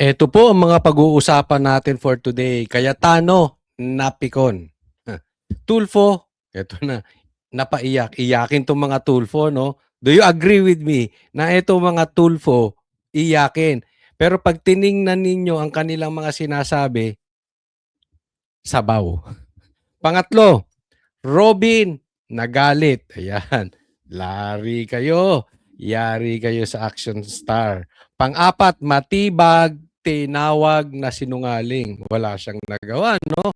Eto po ang mga pag-uusapan natin for today. Cayetano, napikon. Tulfo, eto na, napaiyak. Iyakin tong mga Tulfo, no? Do you agree with me na eto mga Tulfo, iyakin? Pero pag tiningnan ninyo ang kanilang mga sinasabi, sabaw. Pangatlo, Robin, nagalit. Ayan. Lari kayo. Yari kayo sa action star. Pang-apat, Matibag, tinawag na sinungaling. Wala siyang nagawa, no?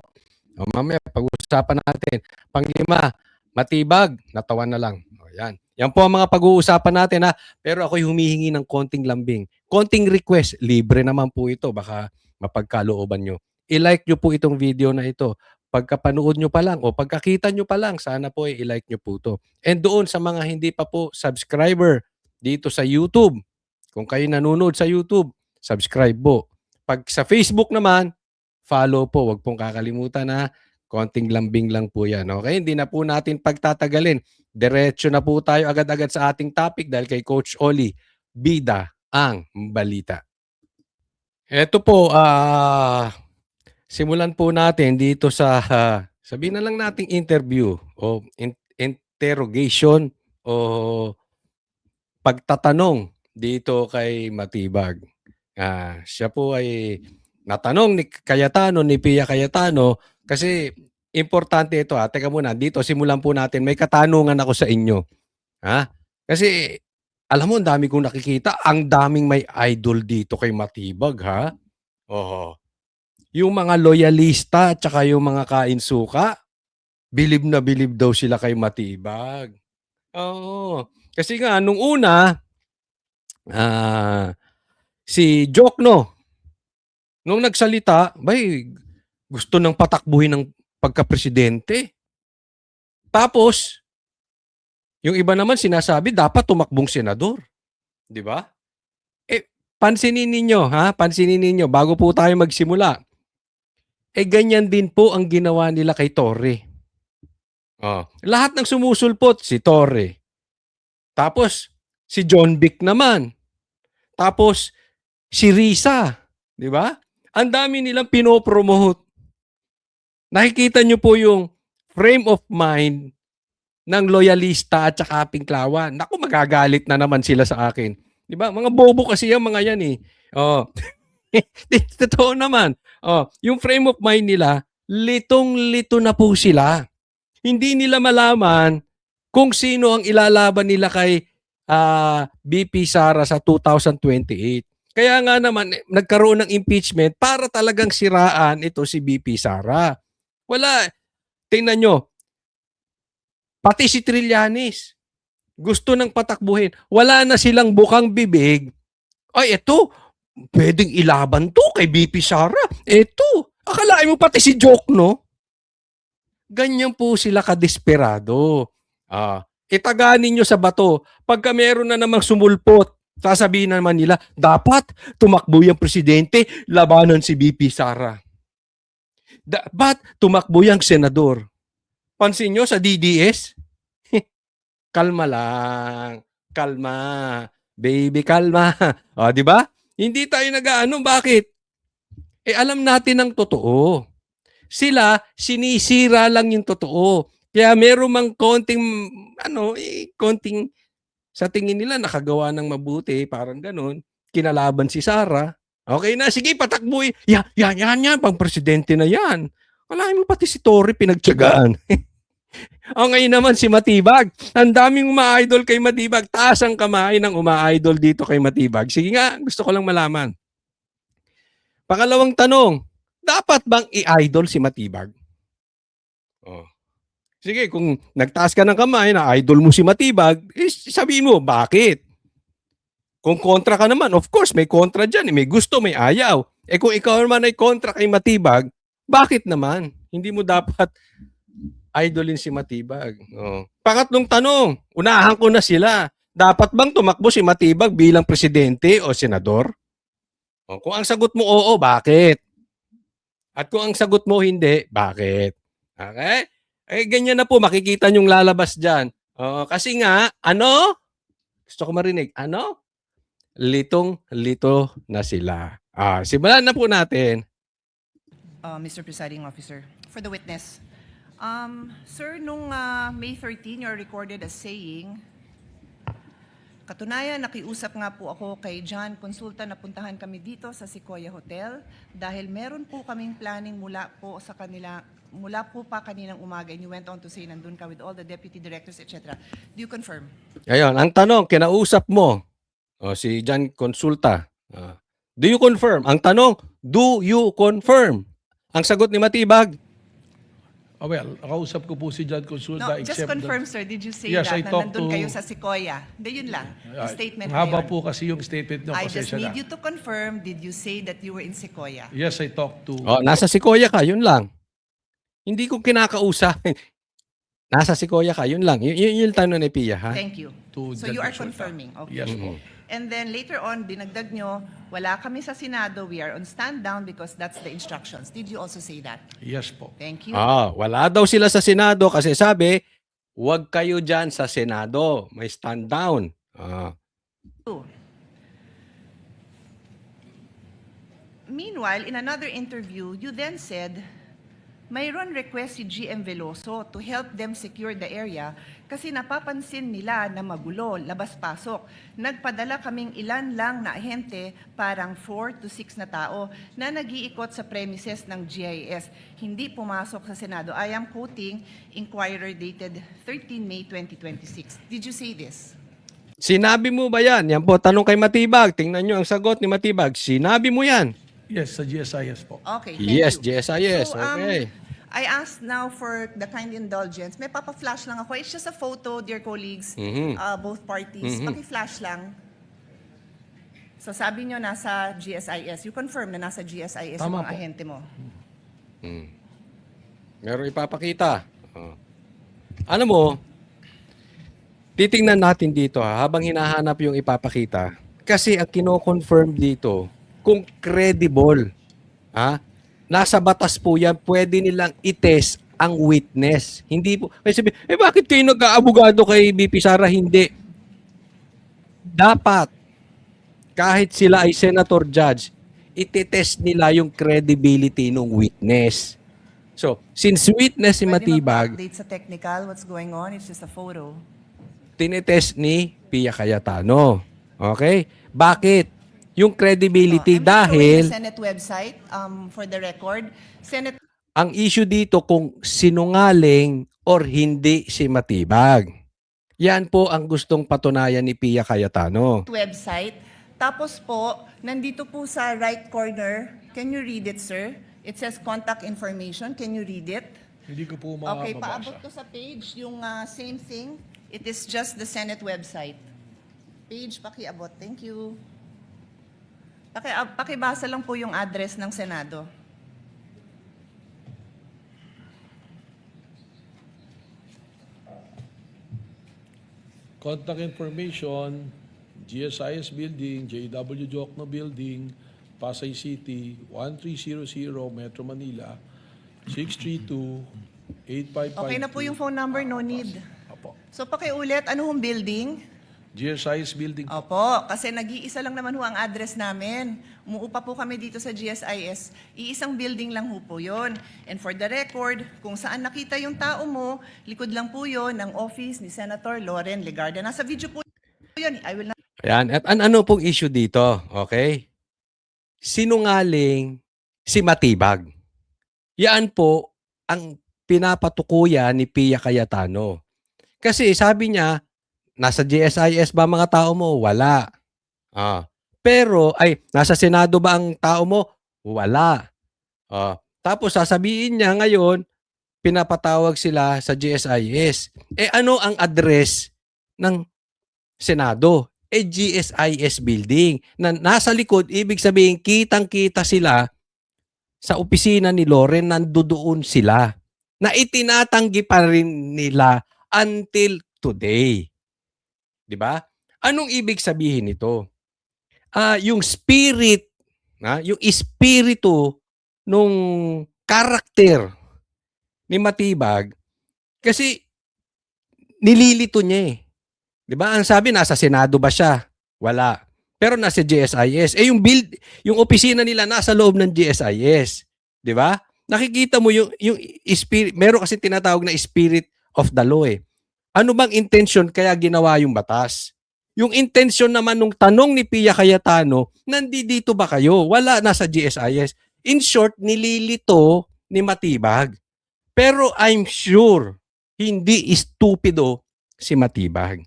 O mamaya, pag-uusapan natin. Pang-lima, Matibag, natawa na lang. O yan. Yan po ang mga pag-uusapan natin, ha? Pero ako'y humihingi ng konting lambing. Konting request. Libre naman po ito. Baka mapagkalooban nyo. I-like nyo po itong video na ito. Pagkapanood nyo pa lang o pagkakita nyo pa lang, sana po i-like nyo po ito. And doon sa mga hindi pa po subscriber dito sa YouTube, kung kayo nanonood sa YouTube, subscribe po. Pag sa Facebook naman, follow po. Huwag pong kakalimutan na konting lambing lang po yan. Okay? Hindi na po natin pagtatagalin. Diretso na po tayo agad-agad sa ating topic dahil kay Coach Oli, bida ang balita. Ito po, simulan po natin dito sa, sabihin na lang nating interview o interrogation o pagtatanong dito kay Matibag. Siya po ay natanong ni Cayetano, ni Pia Cayetano, kasi importante ito. Teka muna, dito simulan po natin. May katanungan ako sa inyo. Kasi alam mo, ang dami kong nakikita. Ang daming may idol dito kay Matibag, ha? Oo. Yung mga loyalista at saka yung mga kainsuka, bilib na bilib daw sila kay Matibag. Oo. Kasi nga, nung una, si Jokno, nung nagsalita, bay, gusto nang patakbuhin ng pagka-presidente. Tapos, yung iba naman sinasabi, dapat tumakbong senador. Di ba? Pansinin ninyo, pansinin ninyo, bago po tayo magsimula. Ganyan din po ang ginawa nila kay Torre. Lahat ng sumusulpot, si Torre. Tapos, si John Vic naman. Tapos, si Risa. Di ba? Ang dami nilang pinopromote. Nakikita nyo po yung frame of mind ng loyalista at saka Pinklawan. Naku, magagalit na naman sila sa akin. Di ba? Mga bobo kasi yung mga yan eh. Totoo naman. Yung frame of mind nila, litong-lito na po sila. Hindi nila malaman kung sino ang ilalaban nila kay BP Sara sa 2028. Kaya nga naman, nagkaroon ng impeachment para talagang siraan ito si BP Sara. Wala. Tingnan nyo. Pati si Trillanes, gusto nang patakbuhin. Wala na silang bukang bibig. Ay, ito, pwedeng ilaban to kay BP Sara. Ito, akalain mo pati si Jokno? Ganyan po sila kadesperado. Itaganin nyo sa bato. Pagka meron na namang sumulpot, sasabihin naman nila, dapat tumakbo yung presidente, labanan si BP Sara. Dapat tumakbo yung senador. Pansin nyo sa DDS? Kalma lang. Kalma. Baby, kalma. Di ba? Hindi tayo nag-aano. Bakit? Alam natin ang totoo. Sila, sinisira lang yung totoo. Kaya meron mang konting, konting, sa tingin nila nakagawa ng mabuti, parang ganun, kinalaban si Sara. Okay na, sige, patakboy. Yan, pang presidente na yan. Kalahin mo pati si Torre pinagtyagaan. Ngayon naman si Matibag. Ang daming uma-idol kay Matibag. Taas ang kamay ng uma-idol dito kay Matibag. Sige nga, gusto ko lang malaman. Pangalawang tanong, dapat bang i-idol si Matibag? Sige, kung nagtaas ka ng kamay na idol mo si Matibag, sabihin mo, bakit? Kung kontra ka naman, of course, may kontra dyan. May gusto, may ayaw. Kung ikaw naman ay kontra kay Matibag, bakit naman? Hindi mo dapat idolin si Matibag. Pangatlong tanong, unahan ko na sila. Dapat bang tumakbo si Matibag bilang presidente o senador? Kung ang sagot mo oo, bakit? At kung ang sagot mo hindi, bakit? Okay? Ganyan na po, makikita nyong lalabas dyan. Kasi nga, ano? Gusto ko marinig, ano? Litong-lito na sila. Simulan na po natin. Mr. Presiding Officer, for the witness. Sir, nung May 13, you're recorded as saying, katunayan, nakiusap nga po ako kay John Consulta na puntahan kami dito sa Sequoia Hotel dahil meron po kaming planning mula po pa kaninang umaga, and you went on to say nandun ka with all the deputy directors, etc. Do you confirm? Ayun, ang tanong, kinausap mo si John Consulta. Do you confirm? Ang tanong, do you confirm? Ang sagot ni Matibag, Well, nakausap ko po si John Consulta. No, just confirm, sir. Did you say Yes, that I na talked nandun to- kayo sa Sequoia? Hindi, yun lang. Yung statement na Haba yun. po kasi yung statement nyo. I just Pasensya need na. you to confirm, did you say that you were in Sequoia? Yes, I talked to... nasa Sequoia ka, yun lang. Hindi ko kinakausap. Nasa Sequoia ka, yun lang. Yung tanong ni Pia, ha? Thank you. To So you John are Consulta. confirming. Okay. Yes po. And then later on, dinagdag nyo, wala kami sa Senado, we are on stand down because that's the instructions. Did you also say that? Yes po. Thank you. Wala daw sila sa Senado kasi sabi, huwag kayo dyan sa Senado. May stand down. Meanwhile, in another interview, you then said, mayroon request si GM Veloso to help them secure the area kasi napapansin nila na magulo, labas-pasok. Nagpadala kaming ilan lang na ahente, parang 4 to 6 na tao, na nag-iikot sa premises ng GIS. Hindi pumasok sa Senado. I am quoting Inquirer dated 13 May 2026. Did you say this? Sinabi mo ba yan? Yan po, tanong kay Matibag. Tingnan nyo ang sagot ni Matibag. Sinabi mo yan? Yes, sa GSIS po. Okay, thank Yes, you. GSIS. So, Okay. I asked now for the kind indulgence. May papa-flash lang ako. It's just a photo, dear colleagues, both parties. Paki-flash lang. So sabi nyo nasa GSIS. You confirm na nasa GSIS yung Tama mga po. ahente mo. Meron ipapakita. Ano mo, titingnan natin dito habang hinahanap yung ipapakita. Kasi ang kino-confirm dito, kung credible, nasa batas po yan, pwede nilang itest ang witness. Hindi po, kasi bakit kayo nag-aabogado kay BP Sara? Hindi. Dapat, kahit sila ay senator judge, ititest nila yung credibility ng witness. So, since witness si Pwede Matibag, mag-update sa technical, what's going on? It's just a photo. tinitest ni Pia Cayetano. Okay? Bakit? Yung credibility I'm showing dahil the Senate website for the record. Senate ang issue dito kung sinungaling or hindi si Matibag. Yan po ang gustong patunayan ni Pia Cayetano. website. Tapos po, nandito po sa right corner, can you read it, sir? It says contact information. Can you read it? Hindi ko po Okay, mababasa. paabot ko sa page yung same thing. It is just the Senate website. Page, pakiabot. Thank you. Pakibasa lang po yung address ng Senado. Contact information, GSIS Building, JW Jokno Building, Pasay City, 1300 Metro Manila, 632-8552. Okay na po yung phone number, no need. Apo. So pakiulit, ano hong building? GSIS Building. Opo, kasi nag-iisa lang naman ho ang address namin. Umuupa po kami dito sa GSIS. Iisang building lang ho po yun. And for the record, kung saan nakita yung tao mo, likod lang po yun ng office ni Senator Loren Legarda. Nasa video po yun. I will not... Ayan. At ano pong issue dito? Okay? Sinungaling si Matibag. Yan po ang pinapatukuyan ni Pia Cayetano. Kasi sabi niya, nasa GSIS ba mga tao mo? Wala. Pero, nasa Senado ba ang tao mo? Wala. Tapos sasabihin niya ngayon, pinapatawag sila sa GSIS. Ano ang address ng Senado? GSIS building. Na nasa likod, ibig sabihin, kitang-kita sila sa opisina ni Loren, nandoon sila. Na itinatanggi pa rin nila until today. 'Di ba? Anong ibig sabihin nito? Yung spirit, yung espiritu nung karakter ni Matibag kasi nililito niya eh. 'Di ba? Ang sabi nasa Senado ba siya? Wala. pero nasa GSIS. Eh yung opisina nila nasa loob ng GSIS, 'di ba? Nakikita mo yung spirit, meron kasi tinatawag na spirit of the law eh. Ano bang intention kaya ginawa yung batas? Yung intention naman nung tanong ni Pia Cayetano, nandito ba kayo? Wala, nasa GSIS. In short, nililito ni Matibag. Pero I'm sure, hindi stupido si Matibag.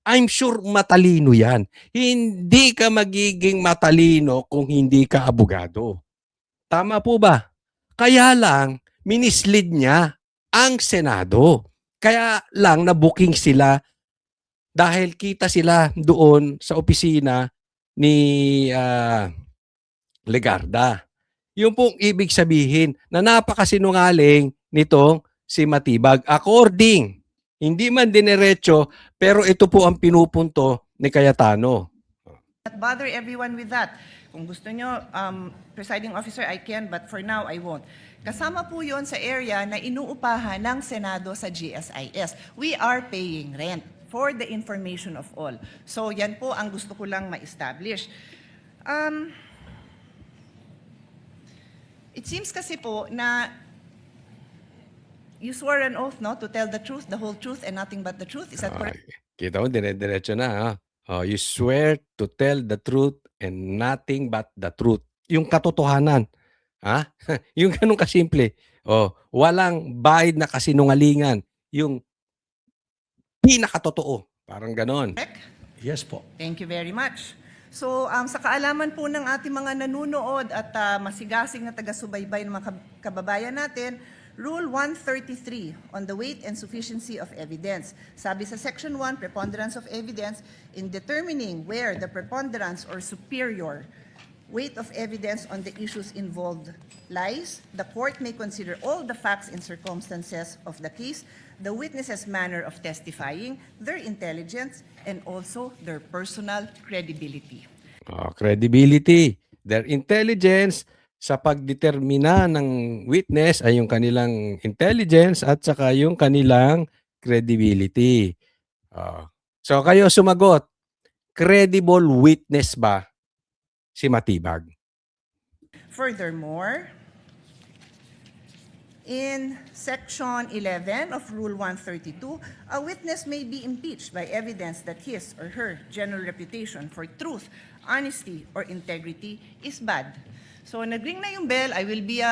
I'm sure matalino yan. Hindi ka magiging matalino kung hindi ka abogado. Tama po ba? Kaya lang, minislead niya ang Senado. Kaya lang na-booking sila dahil kita sila doon sa opisina ni Legarda. Yung pong ibig sabihin na napakasinungaling nitong si Matibag. According, hindi man dinerecho, pero ito po ang pinupunto ni Cayetano. Not bother everyone with that. Kung gusto nyo, presiding officer, I can, but for now, I won't. Kasama po yon sa area na inuupahan ng Senado sa GSIS. We are paying rent for the information of all. So yan po ang gusto ko lang ma-establish. It seems kasi po na you swore an oath, no, to tell the truth, the whole truth, and nothing but the truth. Is that correct? Kita mo, dire-diretso na. Ha? You swear to tell the truth and nothing but the truth. Yung katotohanan. Ha? Yung ganun kasimple. Walang bahid na kasinungalingan. Yung pinakatotoo. Parang ganon. Yes po. Thank you very much. So, sa kaalaman po ng ating mga nanunood at masigasig na taga-subaybay ng mga kababayan natin, Rule 133 on the weight and sufficiency of evidence. Sabi sa Section 1, preponderance of evidence, in determining where the preponderance or superior weight of evidence on the issues involved lies, the court may consider all the facts and circumstances of the case, the witness's manner of testifying, their intelligence, and also their personal credibility. Credibility. Their intelligence sa pagdetermina ng witness ay yung kanilang intelligence at saka yung kanilang credibility. So kayo sumagot, credible witness ba si Matibag? Furthermore, in Section 11 of Rule 132, a witness may be impeached by evidence that his or her general reputation for truth, honesty, or integrity is bad. So nag-ring na yung bell, I will be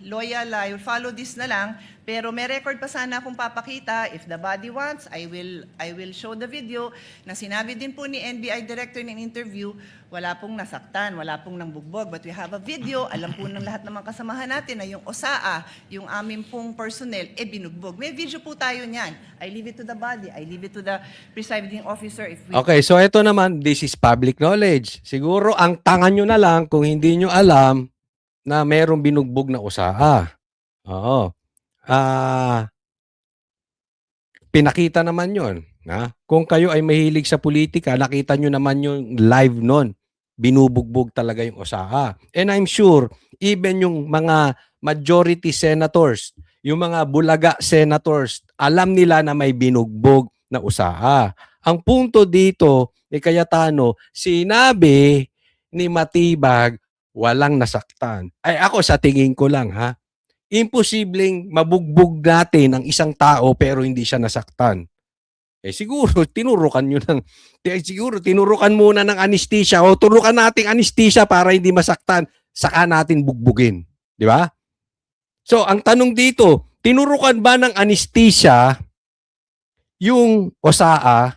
loyal, I will follow this na lang, pero may record pa sana akong papakita. If the body wants, I will show the video na sinabi din po ni NBI Director in interview, wala pong nasaktan, wala pong nangbugbog, but we have a video, alam po ng lahat ng mga kasamahan natin na yung OSAA, yung aming pong personnel, binugbog. May video po tayo niyan. I leave it to the body, I leave it to the presiding officer. If we... Okay, so ito naman, this is public knowledge. Siguro ang tanga nyo na lang kung hindi nyo alam na mayroong binugbog na OSAA. Oo. Pinakita naman yon. Kung kayo ay mahilig sa politika, nakita nyo naman yung live nun. Binubugbog talaga yung OSAA. And I'm sure, even yung mga majority senators, yung mga bulaga senators, alam nila na may binugbog na OSAA. Ang punto dito ni Cayetano, sinabi ni Matibag, walang nasaktan. Ay ako sa tingin ko lang imposibleng mabugbog natin ang isang tao pero hindi siya nasaktan. Siguro tinurukan muna ng anesthesia o turukan nating anesthesia para hindi masaktan, saka natin bugbugin, di ba? So ang tanong dito, tinurukan ba ng anesthesia yung OSAA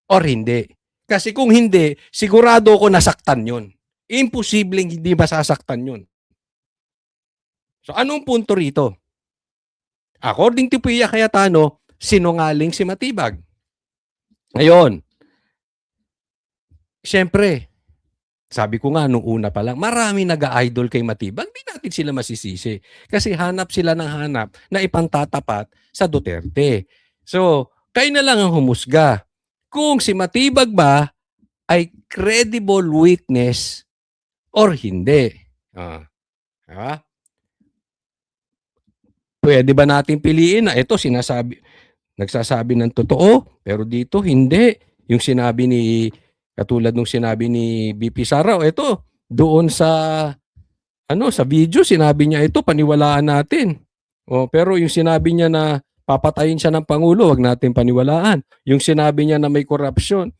or hindi? Kasi kung hindi, sigurado ko nasaktan yun. Imposibleng hindi masasaktan yun. So anong punto rito? According to Pia Cayetano, sinungaling si Matibag. Ngayon, siyempre, sabi ko nga nung una pa lang, marami nag-idol kay Matibag, di natin sila masisisi. Kasi hanap sila ng hanap na ipantatapat sa Duterte. So, kayo na lang ang humusga. Kung si Matibag ba ay credible witness or hindi. Pwede ba natin piliin na ito nagsasabi ng totoo, pero dito hindi. Yung sinabi ni Katulad nung sinabi ni BP Sara, ito, doon sa video, sinabi niya ito, paniwalaan natin. Pero yung sinabi niya na papatayin siya ng Pangulo, wag natin paniwalaan. Yung sinabi niya na may korupsyon,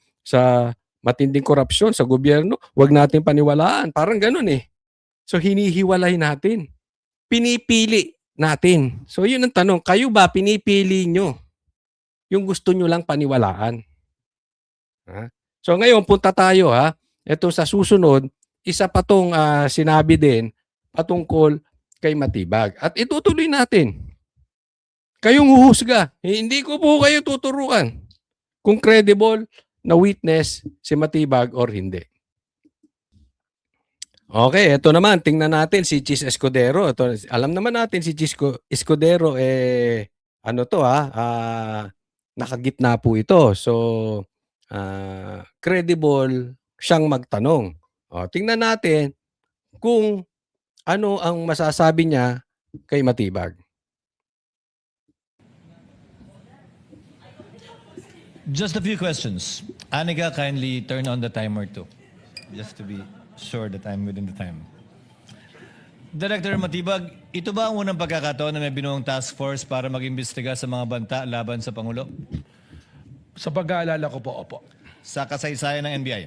matinding korupsyon sa gobyerno, wag natin paniwalaan. Parang ganun eh. So hinihiwalay natin. Pinipili natin. So yun ang tanong, kayo ba pinipili nyo yung gusto nyo lang paniwalaan? Ha? So ngayon, punta tayo ha. Ito sa susunod, isa pa tong sinabi din patungkol kay Matibag. At itutuloy natin. Kayong huhusga. Hindi ko po kayo tuturuan kung credible na witness si Matibag or hindi. Okay, ito naman, tingnan natin si Chis Escudero. Ito, alam naman natin si Chis Escudero, nakagitna po ito. So, credible siyang magtanong. Tingnan natin kung ano ang masasabi niya kay Matibag. Just a few questions. Anika, kindly turn on the timer too. Just to be sure that I'm within the time. Director Matibag, ito ba ang unang pagkakataon na may binuong task force para mag-imbestiga sa mga banta laban sa Pangulo? Sa pag-aalala ko po, opo. Sa kasaysayan ng NBI?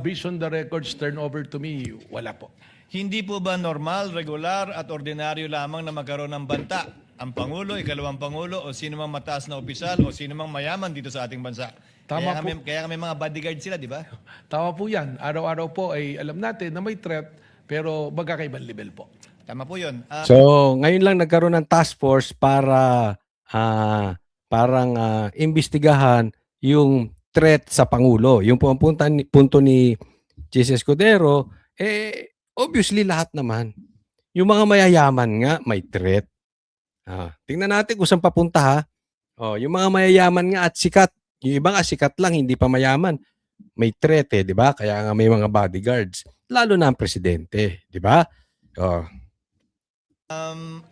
Based on the records turned over to me, wala po. Hindi po ba normal, regular at ordinaryo lamang na magkaroon ng banta? Ang Pangulo, ikalawang Pangulo, o sino mang mataas na opisyal, o sino mang mayaman dito sa ating bansa? Tama Kaya kami mga bodyguard sila, di ba? Tama po yan. Araw-araw po ay alam natin na may threat, pero magkakaibang level po. Tama po yun. So, ngayon lang nagkaroon ng task force para imbestigahan yung threat sa Pangulo. Yung po ang punto ni Chis Escudero, obviously lahat naman. Yung mga mayayaman nga, may threat. Tingnan natin kung saan papunta ha. Yung mga mayayaman nga at sikat, yung iba nga sikat lang, hindi pa mayaman. May threat di ba? Kaya nga may mga bodyguards. Lalo na ang presidente, di ba?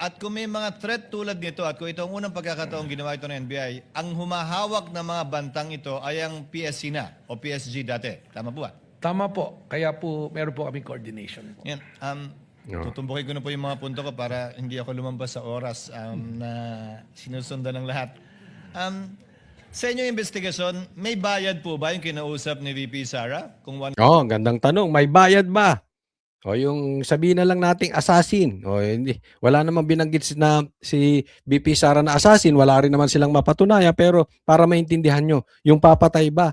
At kung may mga threat tulad nito at kung ito ang unang pagkakataong ginawa ito ng NBI, ang humahawak ng mga bantang ito ay ang PSC na o PSG dati. Tama po ba? Tama po. Kaya po, meron po kaming coordination po. Yan. Tutumbukin ko na po yung mga punto ko para hindi ako lumampas sa oras na sinusundan ng lahat. Sa inyong investigasyon, may bayad po ba yung kinausap ni VP Sara? Gandang tanong. May bayad ba? Yung sabihin na lang nating assassin. Hindi. Wala namang binanggit na si VP Sara na assassin. Wala rin naman silang mapatunayan. Pero para maintindihan nyo, yung papatay ba,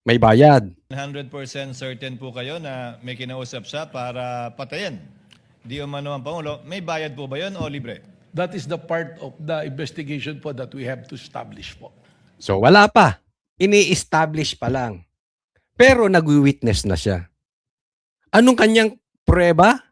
may bayad. 100% certain po kayo na may kinausap siya para patayin. Di umano ang Pangulo. May bayad po ba yun o libre? That is the part of the investigation po that we have to establish po. So wala pa. Ini-establish pa lang. Pero nagwi-witness na siya. Anong kanyang prueba?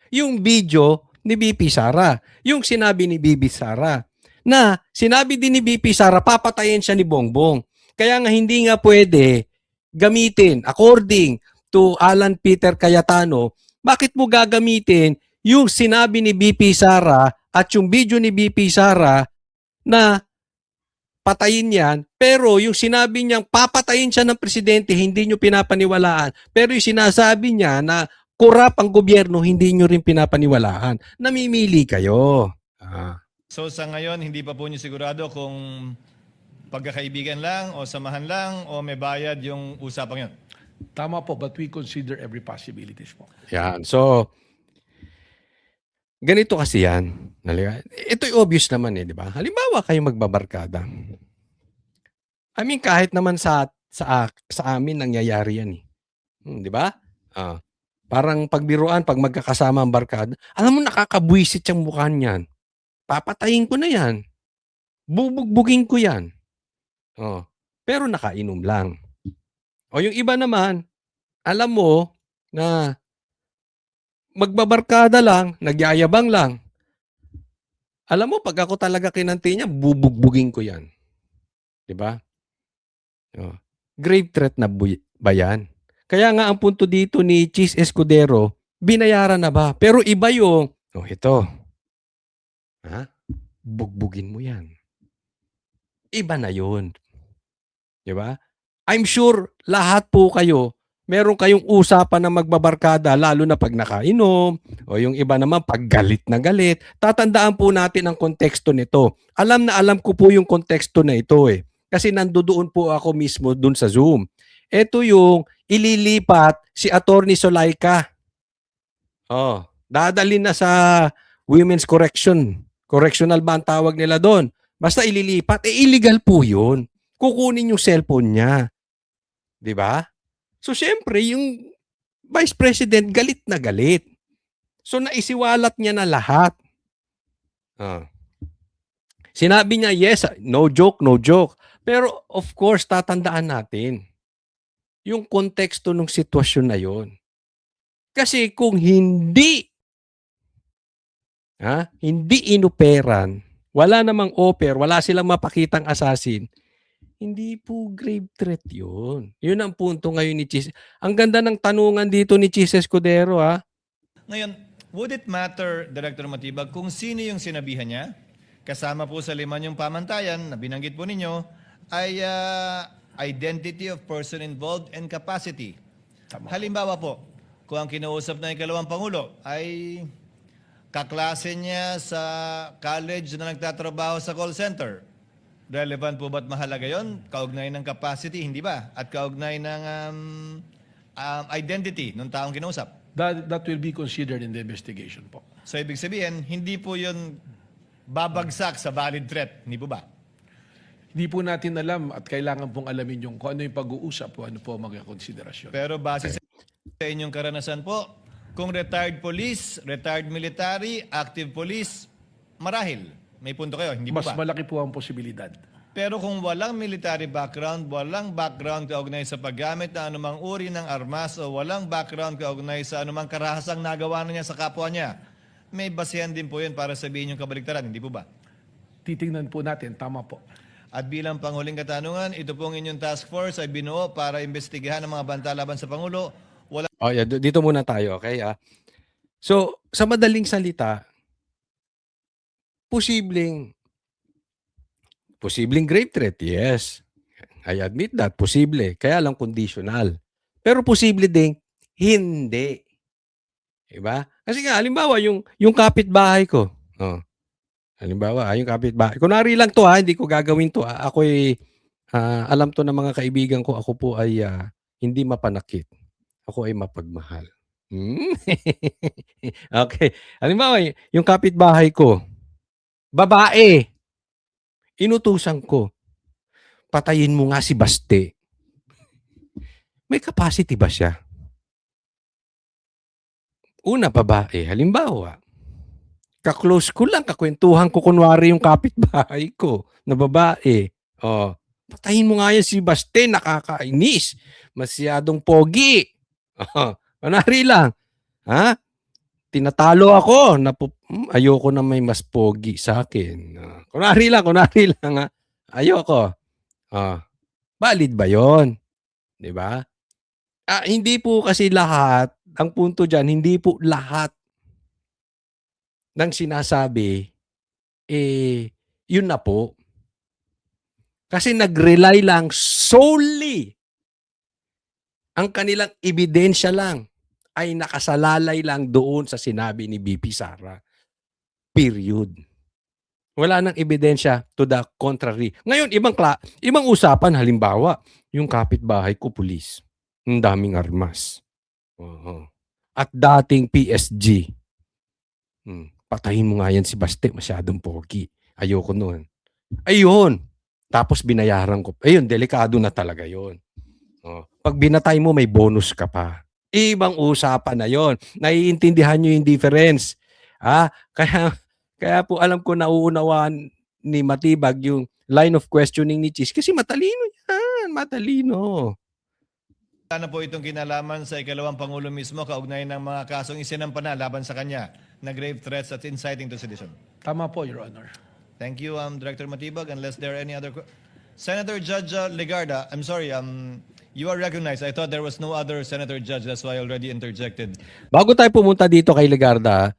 Yung video ni BP Sara. Yung sinabi ni BP Sara. Na sinabi din ni BP Sara, papatayin siya ni Bongbong. Kaya nga hindi nga pwede gamitin, according to Alan Peter Cayetano, bakit mo gagamitin yung sinabi ni BP Sara at yung video ni BP Sara na patayin yan, pero yung sinabi niyang papatayin siya ng presidente, hindi nyo pinapaniwalaan. Pero yung sinasabi niya na korap ang gobyerno, hindi nyo rin pinapaniwalaan. Namimili kayo. So sa ngayon, hindi pa po niyo sigurado kung pagkakaibigan lang o samahan lang o may bayad yung usapang yun? Tama po, but we consider every possibilities po. Yan. So, ganito kasi yan. Ito'y obvious naman di ba? Halimbawa kayo magbabarkada. I mean, kahit naman sa amin nangyayari yan di ba? Parang pagbiruan, pag magkakasama ang barkada, alam mo nakakabwisit yung mukha niyan. Papatayin ko na yan. Bubugbugin ko yan. Pero nakainom lang. Yung iba naman, alam mo na magbabarkada lang, nagyayabang lang. Alam mo, pag ako talaga kinanti niya, bubugbugin ko yan. Diba? Grave threat na ba yan? Kaya nga ang punto dito ni Chis Escudero, binayaran na ba? Pero iba yung, ito. Bugbugin mo yan. Iba na yun. Diba? I'm sure lahat po kayo, meron kayong usapan na magbabarkada lalo na pag nakainom o yung iba naman pag galit na galit. Tatandaan po natin ang konteksto nito. Alam na alam ko po yung konteksto na ito eh. Kasi nandoon po ako mismo dun sa Zoom. Ito yung ililipat si Attorney Solaika. Oh, dadalhin na sa women's correctional ba ang tawag nila doon? Basta ililipat, illegal po yun. Kukunin yung cellphone niya. 'Di ba? So syempre yung Vice President galit na galit. So naisiwalat niya na lahat. Ah. Sinabi niya, yes, no joke, no joke. Pero of course, tatandaan natin yung konteksto ng sitwasyon na yon. Kasi kung hindi inoperan, wala namang offer, wala silang mapakitang assassin, hindi po grave threat yun. Yun ang punto ngayon ni Chis. Ang ganda ng tanungan dito ni Chis Escudero ha. Ngayon, would it matter, Director Matibag, kung sino yung sinabihan niya? Kasama po sa 5 yung pamantayan na binanggit po ninyo ay identity of person involved and capacity. Halimbawa po, kung ang kinausap na ikalawang Pangulo ay kaklase niya sa college na nagtatrabaho sa call center, relevant po ba't mahalaga yon? Kaugnay ng capacity, hindi ba? At kaugnay ng identity ng taong kinausap. That will be considered in the investigation po. So ibig sabihin, hindi po yun babagsak sa valid threat, hindi po ba? Hindi po natin alam at kailangan pong alamin yung kung ano yung pag-uusap o ano po mga konsiderasyon. Pero base sa inyong karanasan po, kung retired police, retired military, active police, marahil. May punto kayo, hindi po Mas ba? malaki po ang posibilidad. Pero kung walang military background, walang background kaugnay sa paggamit ng anumang uri ng armas o walang background kaugnay sa anumang karahasang nagawa na niya sa kapwa niya, may basehan din po yun para sabihin yung kabaligtaran, hindi po ba? Titingnan po natin, tama po. At bilang panghuling katanungan, ito pong inyong task force ay binuo para imbestigahan ang mga banta laban sa Pangulo. Wala Oh, yeah, dito muna tayo, okay? So, sa madaling salita, posibleng grave threat, yes. I admit that, posible. Kaya lang conditional. Pero posible ding hindi. Diba? Kasi nga, halimbawa, yung kapitbahay ko. Oh. Halimbawa, yung kapitbahay. Kunwari lang to hindi ko gagawin to. Ako'y, alam to ng mga kaibigan ko, ako po ay hindi mapanakit. Ako ay mapagmahal. Okay. Halimbawa, yung kapitbahay ko, babae, inutusan ko, patayin mo nga si Baste. May capacity ba siya? Una, babae. Halimbawa, kaklose ko lang, kakwentuhan ko kunwari yung kapitbahay ko na babae. Oh, patayin mo nga yan si Baste, nakakainis. Masyadong pogi. Oh, kunwari lang. Ha? Tinatalo ako. Ayoko na may mas pogi sa akin. Kunwari lang. Ayoko. Valid ba yon? Diba? Hindi po kasi lahat, ang punto dyan, hindi po lahat ng sinasabi, yun na po. Kasi nag-rely lang solely, ang kanilang ebidensya lang ay nakasalalay lang doon sa sinabi ni BP Sara. Period. Wala nang ebidensya to the contrary. Ngayon, ibang usapan, halimbawa, yung kapitbahay ko, pulis. Ang daming armas. At dating PSG. Patayin mo nga yan si Baste, masyadong pogi. Ayoko nun. Ayun. Tapos binayaran ko. Ayun, delikado na talaga yun. Pag binatay mo, may bonus ka pa. Ibang usapan na yon. Naiintindihan nyo yung difference. Kaya po alam ko nauunawaan ni Matibag yung line of questioning ni Chis. Kasi matalino yan. Matalino. na po itong kinalaman sa ikalawang Pangulo mismo kaugnay ng mga kasong isinampa na laban sa kanya na grave threats at inciting to sedition. Tama po, Your Honor. Thank you, Director Matibag. Unless there are any other... Senator Judge Legarda, I'm sorry, you are recognized. I thought there was no other Senator Judge. That's why I already interjected. Bago tayo pumunta dito kay Legarda,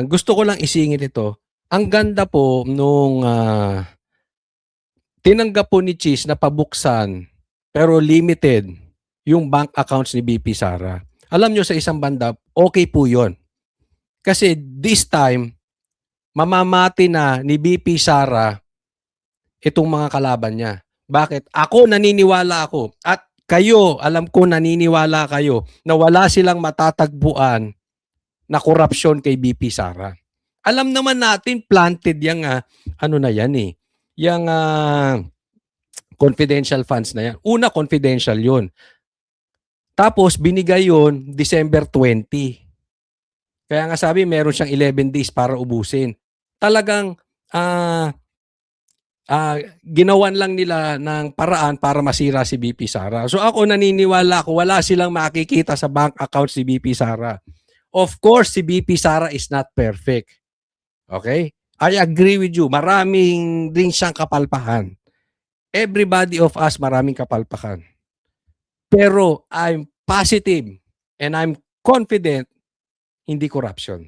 gusto ko lang isingit ito. Ang ganda po nung tinanggap po ni Chis na pabuksan pero limited yung bank accounts ni BP Sara. Alam nyo, sa isang banda, okay po yun. Kasi this time, mamamati na ni BP Sara itong mga kalaban niya. Bakit? Ako, naniniwala ako. At kayo, alam ko naniniwala kayo na wala silang matatagpuan na korupsyon kay BP Sara. Alam naman natin, planted yung, ano na yan eh, yung confidential funds na yan. Una, confidential yun. Tapos, binigay yun December 20. Kaya nga sabi, meron siyang 11 days para ubusin. Talagang, ginawan lang nila ng paraan para masira si BP Sara. So ako naniniwala ko, wala silang makikita sa bank account si BP Sara. Of course, si BP Sara is not perfect. Okay? I agree with you. Maraming din siyang kapalpakan. Everybody of us, maraming kapalpakan. Pero I'm positive and I'm confident hindi corruption.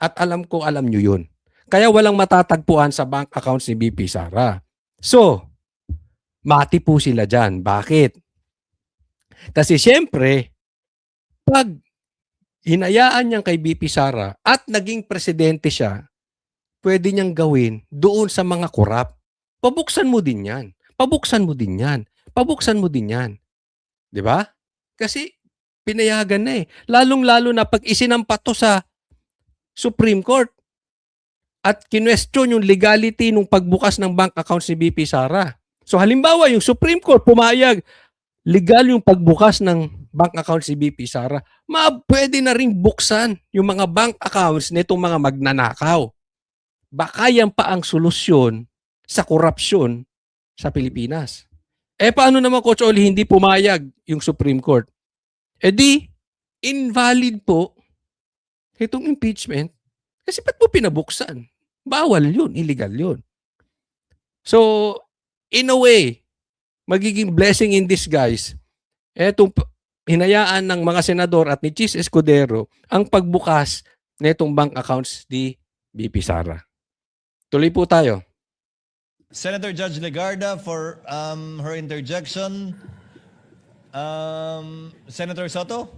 At alam ko, alam nyo yun. Kaya walang matatagpuan sa bank accounts ni BP Sara. So, mati po sila dyan. Bakit? Kasi siyempre, pag hinayaan niyang kay BP Sara at naging presidente siya, pwede niyang gawin doon sa mga korap. Pabuksan mo din yan. Pabuksan mo din yan. Pabuksan mo din yan. Di ba? Kasi pinayagan na eh. Lalong-lalo na pag isinampa to sa Supreme Court at kinwestiyon yung legality ng pagbukas ng bank accounts ni BP Sara. So halimbawa, yung Supreme Court pumayag, legal yung pagbukas ng bank accounts ni BP Sara, pwede na rin buksan yung mga bank accounts nitong mga magnanakaw. Baka yan pa ang solusyon sa korupsyon sa Pilipinas. Paano naman, Coach Oli, hindi pumayag yung Supreme Court? Di, invalid po itong impeachment. Kasi ba't mo pinabuksan? Bawal yun, illegal yun. So, in a way, magiging blessing in disguise, etong hinayaan ng mga senador at ni Chis Escudero ang pagbukas netong bank accounts ni BP Sara. Tuloy po tayo. Senator Judge Legarda for her interjection. Senator Soto?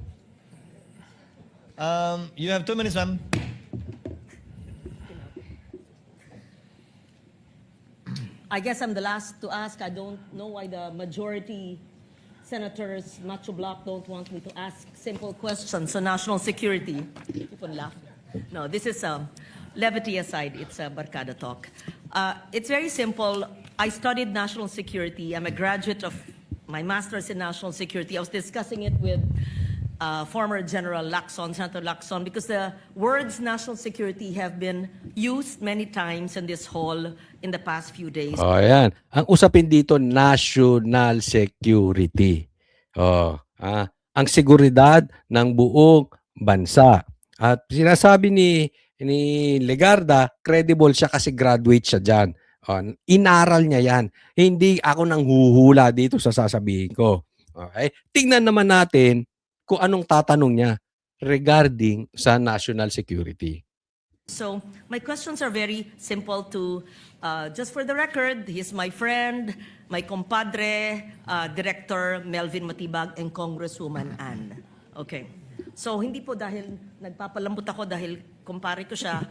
You have 2 minutes, ma'am. I guess I'm the last to ask. I don't know why the majority senators, Macho Block, don't want me to ask simple questions on national security. Keep on laughing. No, this is levity aside. It's a barkada talk. It's very simple. I studied national security. I'm a graduate of my master's in national security. I was discussing it with former General Lacson, Senator Lacson, because the words national security have been used many times in this hall in the past few days. Oh, ayan. Ang usapin dito, national security. Ang seguridad ng buong bansa. At sinasabi ni Legarda, credible siya kasi graduate siya dyan. Inaral niya yan. Hindi ako nang huhula dito sa sasabihin ko. Okay? Tingnan naman natin kung anong tatanong niya regarding sa national security. So my questions are very simple to, just for the record, he's my friend, my compadre, Director Melvin Matibag, and Congresswoman Ann. Okay. So hindi po dahil nagpapalambot ako dahil kumpare ko siya,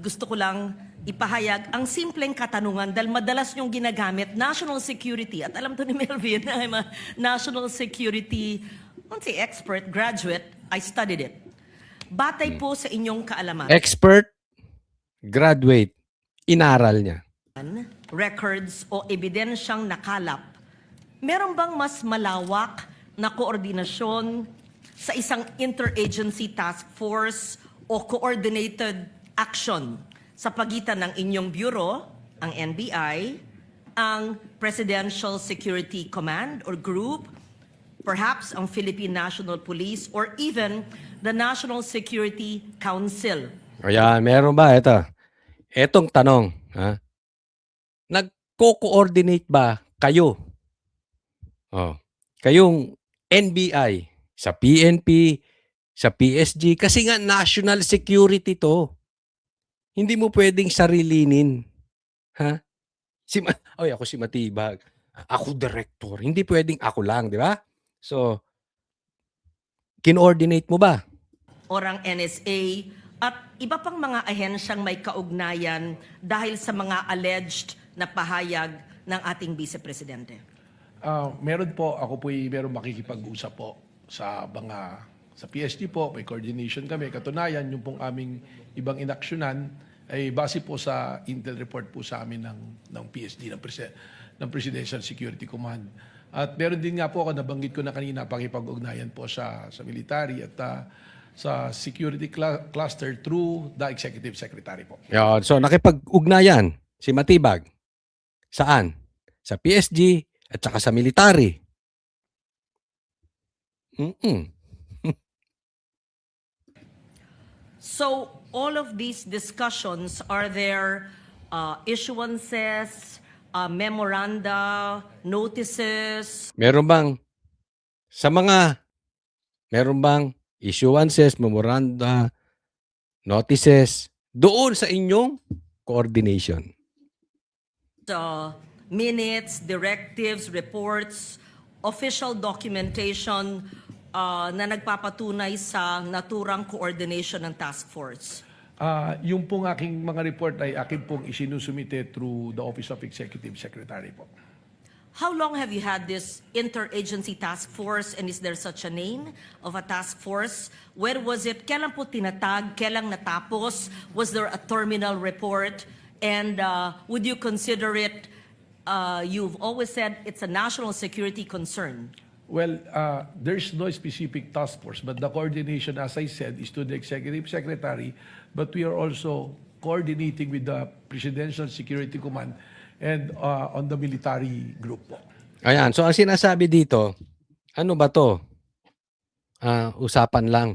gusto ko lang ipahayag ang simpleng katanungan dahil madalas niyong ginagamit, national security. At alam to ni Melvin, I'm a national security, I won't say expert, graduate, I studied it. Batay po sa inyong kaalaman. Expert, graduate, inaral niya. Records o ebidensyang nakalap, meron bang mas malawak na koordinasyon sa isang interagency task force o coordinated action sa pagitan ng inyong bureau, ang NBI, ang Presidential Security Command or Group, perhaps ang Philippine National Police, or even the National Security Council? Ayan, meron ba? Etong tanong. Nagko-coordinate ba kayo? Kayong NBI, sa PNP, sa PSG, kasi nga national security to. Hindi mo pwedeng sarilinin. Ako si Matibag. Ako director. Hindi pwedeng ako lang, di ba? So, kinoordinate mo ba? Orang NSA at iba pang mga ahensyang may kaugnayan dahil sa mga alleged na pahayag ng ating Vice Presidente? Meron po, ako po meron makikipag-usap po sa PSG po, may coordination kami. Katunayan, yung pong aming ibang inaksyonan ay base po sa intel report po sa amin ng PSD, ng Presidential Security Command. At meron din nga po ako, nabanggit ko na kanina, pakipag-ugnayan po sa military at sa security cluster through the Executive Secretary po. Yan. So, nakipag-ugnayan si Matibag. Saan? Sa PSG at saka sa military. So, all of these discussions, are there issuances, memoranda, notices? Meron bang issuances, memoranda, notices doon sa inyong coordination? Minutes, directives, reports, official documentation na nagpapatunay sa naturang coordination ng task force? Yung pong aking mga report ay akin pong isinusumite through the Office of Executive Secretary po. How long have you had this interagency task force, and is there such a name of a task force? Where was it? Kailan po tinatag? Kailan natapos? Was there a terminal report? And would you consider it, you've always said it's a national security concern. Well, there's no specific task force, but the coordination, as I said, is to the Executive Secretary, but we are also coordinating with the Presidential Security Command and on the military group po. Ayan. So, ang sinasabi dito, ano ba to? Usapan lang.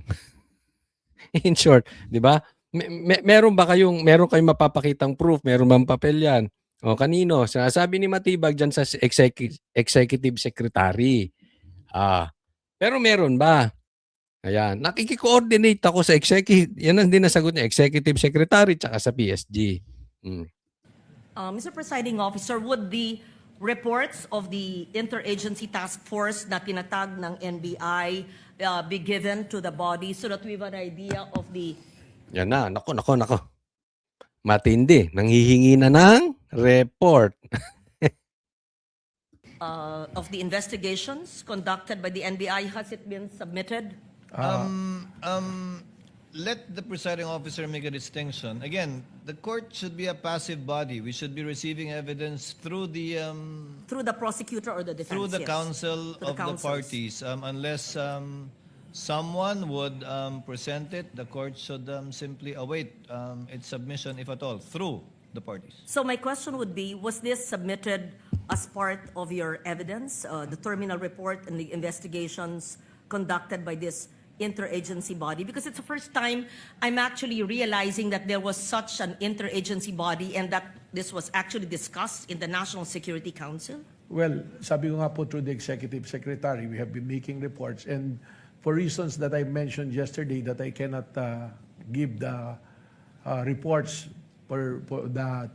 In short, di ba? Meron kayong mapapakitang proof? Meron bang papel yan? O kanino? Sinasabi ni Matibag dyan sa Executive Secretary. Pero meron ba? Ayan. Nakiki-coordinate ako sa Executive. Yan ang dinasagot niya. Executive Secretary tsaka sa PSG. Mr. Presiding Officer, would the reports of the interagency task force na tinatag ng NBI be given to the body so that we have an idea of the... Yan na. Nako. Matindi. Nanghihingi na ng report. Of the investigations conducted by the NBI? Has it been submitted? Let the presiding officer make a distinction. Again, the court should be a passive body. We should be receiving evidence through the Through the prosecutor or the defense? through the yes. counsel Through the of the counsels. parties. Unless someone would present it, the court should simply await its submission, if at all, through the parties. So my question would be, was this submitted as part of your evidence, the terminal report and the investigations conducted by this interagency body? Because it's the first time I'm actually realizing that there was such an interagency body and that this was actually discussed in the National Security Council. Well, sabi ko nga po through the Executive Secretary, we have been making reports, and for reasons that I mentioned yesterday that I cannot give the reports that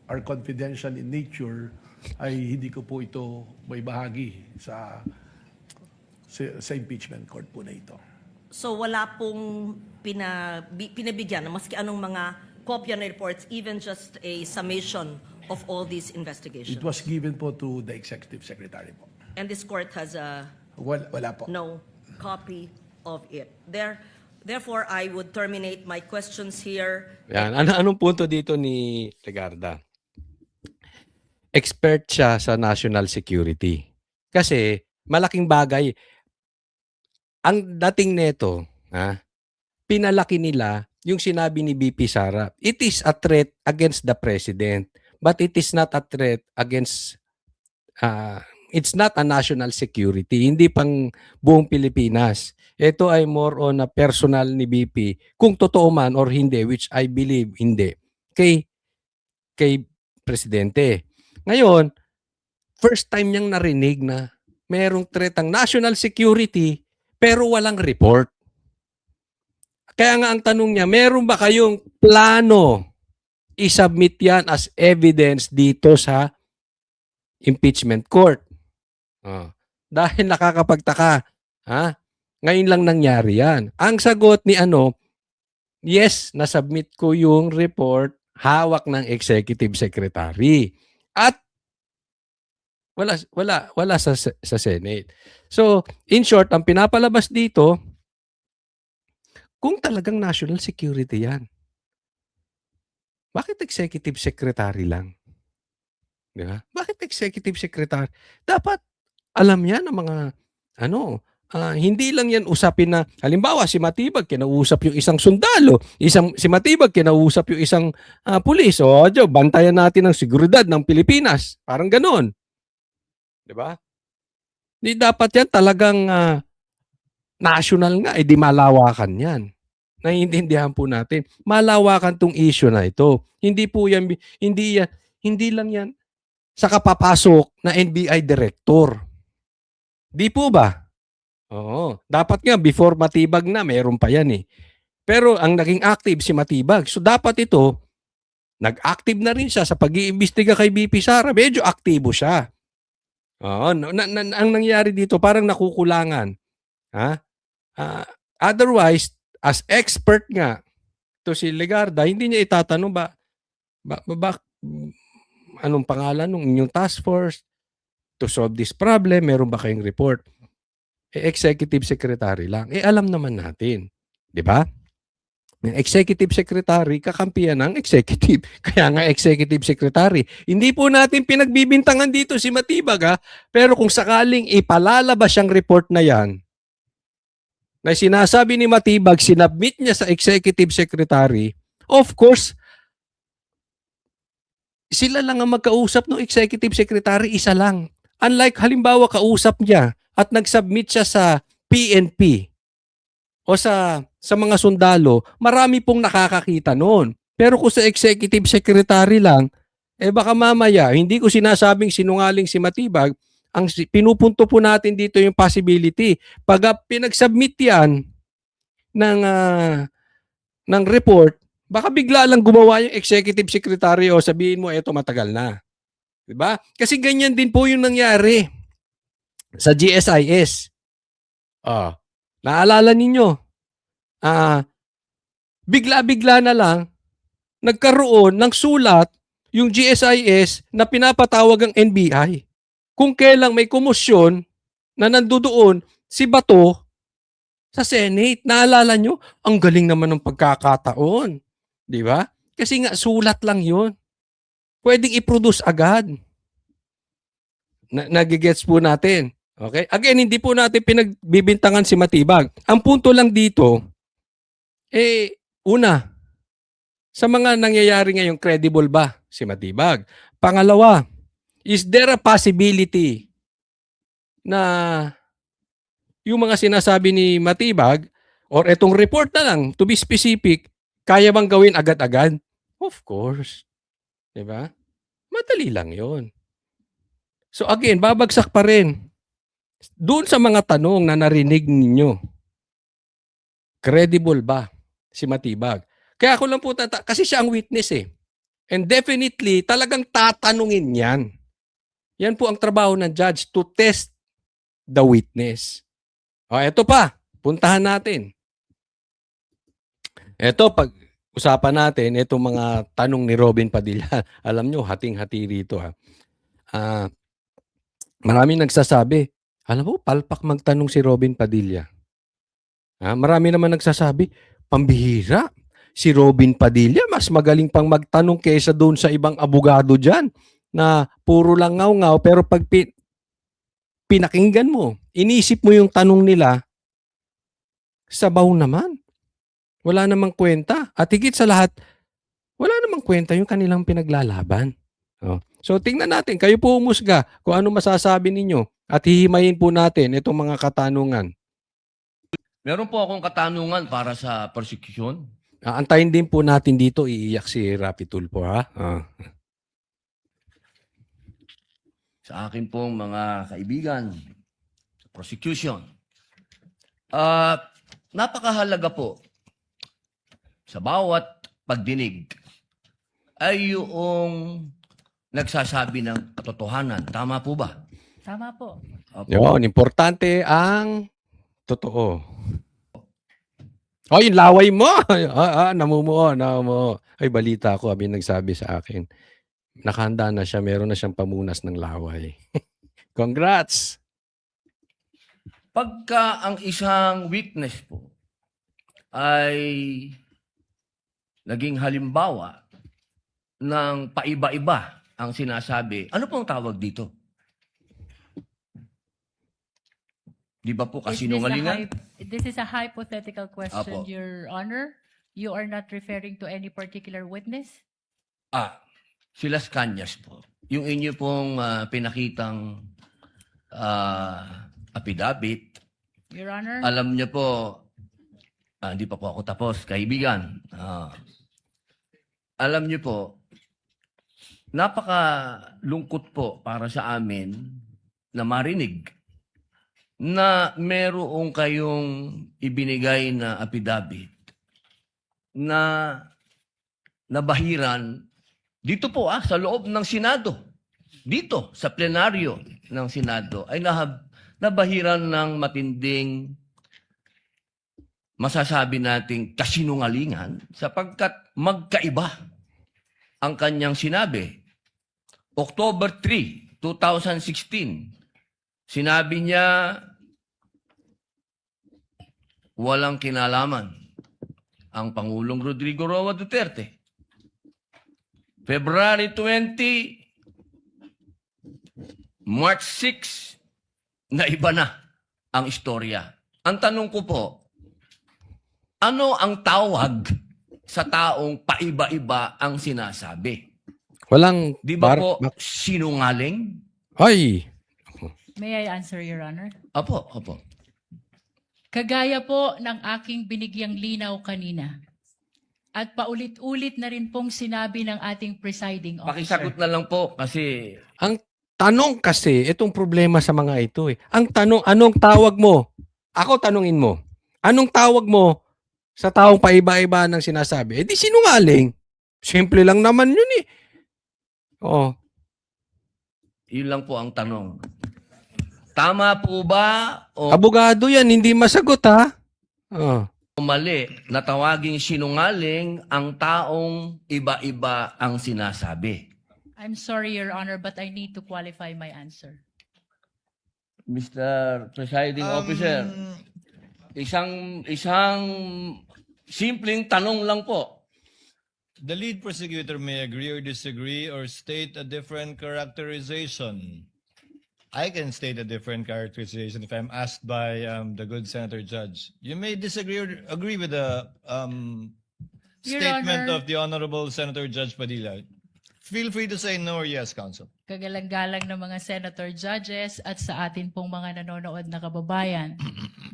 are confidential in nature, ay hindi ko po ito may bahagi sa impeachment court po na ito. So wala pong pinabigyan na maski anong mga kopya na reports, even just a summation of all these investigations. It was given po to the Executive Secretary po. And this court has Wala po. no copy of it. Therefore, I would terminate my questions here. Yan. Anong punto dito ni Legarda? Expert siya sa national security. Kasi malaking bagay. Ang dating neto, pinalaki nila yung sinabi ni BP Sara. It is a threat against the president, but it is not a threat against, it's not a national security. Hindi pang buong Pilipinas. Ito ay more on a personal ni BP. Kung totoo man or hindi, which I believe hindi. Kay presidente. Ngayon, first time niyang narinig na merong threat ang national security pero walang report. Kaya nga ang tanong niya, meron ba kayong plano i-submit yan as evidence dito sa impeachment court. Dahil nakakapagtaka, ngayon lang nangyari yan. Ang sagot ni yes, nasubmit ko yung report, hawak ng executive secretary. At wala sa Senate. So, in short, ang pinapalabas dito, kung talagang national security yan, bakit executive secretary lang? Di ba? Bakit executive secretary? Dapat alam yan ng mga hindi lang yan usapin na, halimbawa si Matibag kinausap yung isang sundalo, si Matibag kinausap yung isang pulis, bantayan natin ang seguridad ng Pilipinas. Parang ganon. Di ba? Di dapat yan talagang national nga, di malawakan yan. Naiintindihan po natin. Malawakan tong issue na ito. Hindi lang yan sa kapapasok na NBI director. Di po ba? Oo. Dapat nga before Matibag na, meron pa yan eh. Pero ang naging active si Matibag. So dapat ito, nag-active na rin siya sa pag-iimbestiga kay BP Sara. Medyo aktibo siya. Oo. Ang nangyari dito, parang nakukulangan. Otherwise, as expert nga, to si Legarda, hindi niya itatanong anong pangalan ng inyong task force to solve this problem, meron ba kayong report? Executive secretary lang. Alam naman natin. Di ba? Yung executive secretary, kakampiyan ng executive. Kaya nga executive secretary. Hindi po natin pinagbibintangan dito si Matibag, pero kung sakaling ipalalabas siyang report na yan, na sinasabi ni Matibag, sinabmit niya sa executive secretary, of course, sila lang ang magkausap ng executive secretary, isa lang. Unlike halimbawa kausap niya at nag-submit siya sa PNP o sa mga sundalo, marami pong nakakakita noon. Pero kung sa executive secretary lang, baka mamaya, hindi ko sinasabing sinungaling si Matibag, ang pinupunto po natin dito yung possibility. Pag pinag-submit yan ng report, baka bigla lang gumawa yung executive secretary o sabihin mo, eto matagal na. Diba? Kasi ganyan din po yung nangyari sa GSIS. Naalala ninyo, bigla-bigla na lang, nagkaroon ng sulat yung GSIS na pinapatawag ang NBI. Kung kailang may komosyon na nandoon si Bato sa Senate. Naalala nyo? Ang galing naman ng pagkakataon. Di ba? Kasi nga sulat lang yun. Pwedeng i-produce agad. Nagigets po natin. Okay? Again, hindi po natin pinagbibintangan si Matibag. Ang punto lang dito, una, sa mga nangyayari ngayon, credible ba si Matibag? Pangalawa, is there a possibility na yung mga sinasabi ni Matibag or etong report na lang, to be specific, kaya bang gawin agad-agad? Of course. Diba? Madali lang yon. So again, babagsak pa rin. Doon sa mga tanong na narinig ninyo, credible ba si Matibag? Kaya ako lang po kasi siya ang witness eh. And definitely, talagang tatanungin yan. Yan po ang trabaho ng judge, to test the witness. Eto pa, puntahan natin. Eto, pag-usapan natin, itong mga tanong ni Robin Padilla. Alam nyo, hating-hati rito. Maraming nagsasabi, alam mo, palpak magtanong si Robin Padilla. Marami naman nagsasabi, pambihira. Si Robin Padilla, mas magaling pang magtanong kaysa doon sa ibang abogado dyan na puro lang ngaw-ngaw, pero pag pinakinggan mo, inisip mo yung tanong nila, sabaw naman. Wala namang kwenta. At higit sa lahat, wala namang kwenta yung kanilang pinaglalaban. So tingnan natin, kayo po umusga kung ano masasabi ninyo at hihimayin po natin itong mga katanungan. Meron po akong katanungan para sa prosecution. Antayin din po natin dito, iiyak si Rapi Tulfo, ha? Sa akin pong mga kaibigan sa prosecution. Napakahalaga po sa bawat pagdinig ay yung nagsasabi ng katotohanan. Tama po ba? Tama po. Opo. Yun, importante ang totoo. Oh, yung laway mo. Namumuo. Ay, balita ko, abi nagsabi sa akin. Nakahanda na siya, meron na siyang pamunas ng laway. Congrats! Pagka ang isang witness po ay naging halimbawa ng paiba-iba ang sinasabi, ano pong tawag dito? Di ba po kasinungalingan? This is a hypothetical question, Apo. Your Honor. You are not referring to any particular witness? Si Las Cañas po. Yung inyo pong pinakitang affidavit, Your Honor? alam niyo po, hindi pa po ako tapos, kaibigan. Alam niyo po, napakalungkot po para sa amin na marinig na meron kayong ibinigay na affidavit na nabahiran dito po sa loob ng Senado. Dito sa plenaryo ng Senado ay nabahiran ng matinding masasabi nating kasinungalingan sapagkat magkaiba ang kanyang sinabi. October 3, 2016, sinabi niya walang kinalaman ang Pangulong Rodrigo Roa Duterte. February 20, March 6, na iba na ang istorya. Ang tanong ko po, ano ang tawag sa taong paiba-iba ang sinasabi? Walang... Di ba po sinungaling? Ay! May I answer, Your Honor? Opo, opo. Kagaya po ng aking binigyang linaw kanina. At paulit-ulit na rin pong sinabi ng ating presiding officer. Pakisagot na lang po kasi Ang tanong kasi, itong problema sa mga ito eh. Ang tanong, anong tawag mo? Ako tanungin mo. Anong tawag mo sa taong paiba-iba ng sinasabi? Eh di sinungaling. Simple lang naman yun eh. Oh. yun lang po ang tanong. Tama po ba o Abogado yan, hindi masagot ha. Oh. mali na tawaging sinungaling ang taong iba-iba ang sinasabi? I'm sorry, Your Honor, but I need to qualify my answer. Mr. Presiding Officer, isang simpleng tanong lang po. The lead prosecutor may agree or disagree or state a different characterization. I can state a different characterization if I'm asked by the good Senator Judge. You may disagree or agree with the Your statement Honor. of the Honorable Senator Judge Padilla. Feel free to say no or yes, Counsel. Kagalang-galang ng mga senator judges at sa atin pong mga nanonood na kababayan.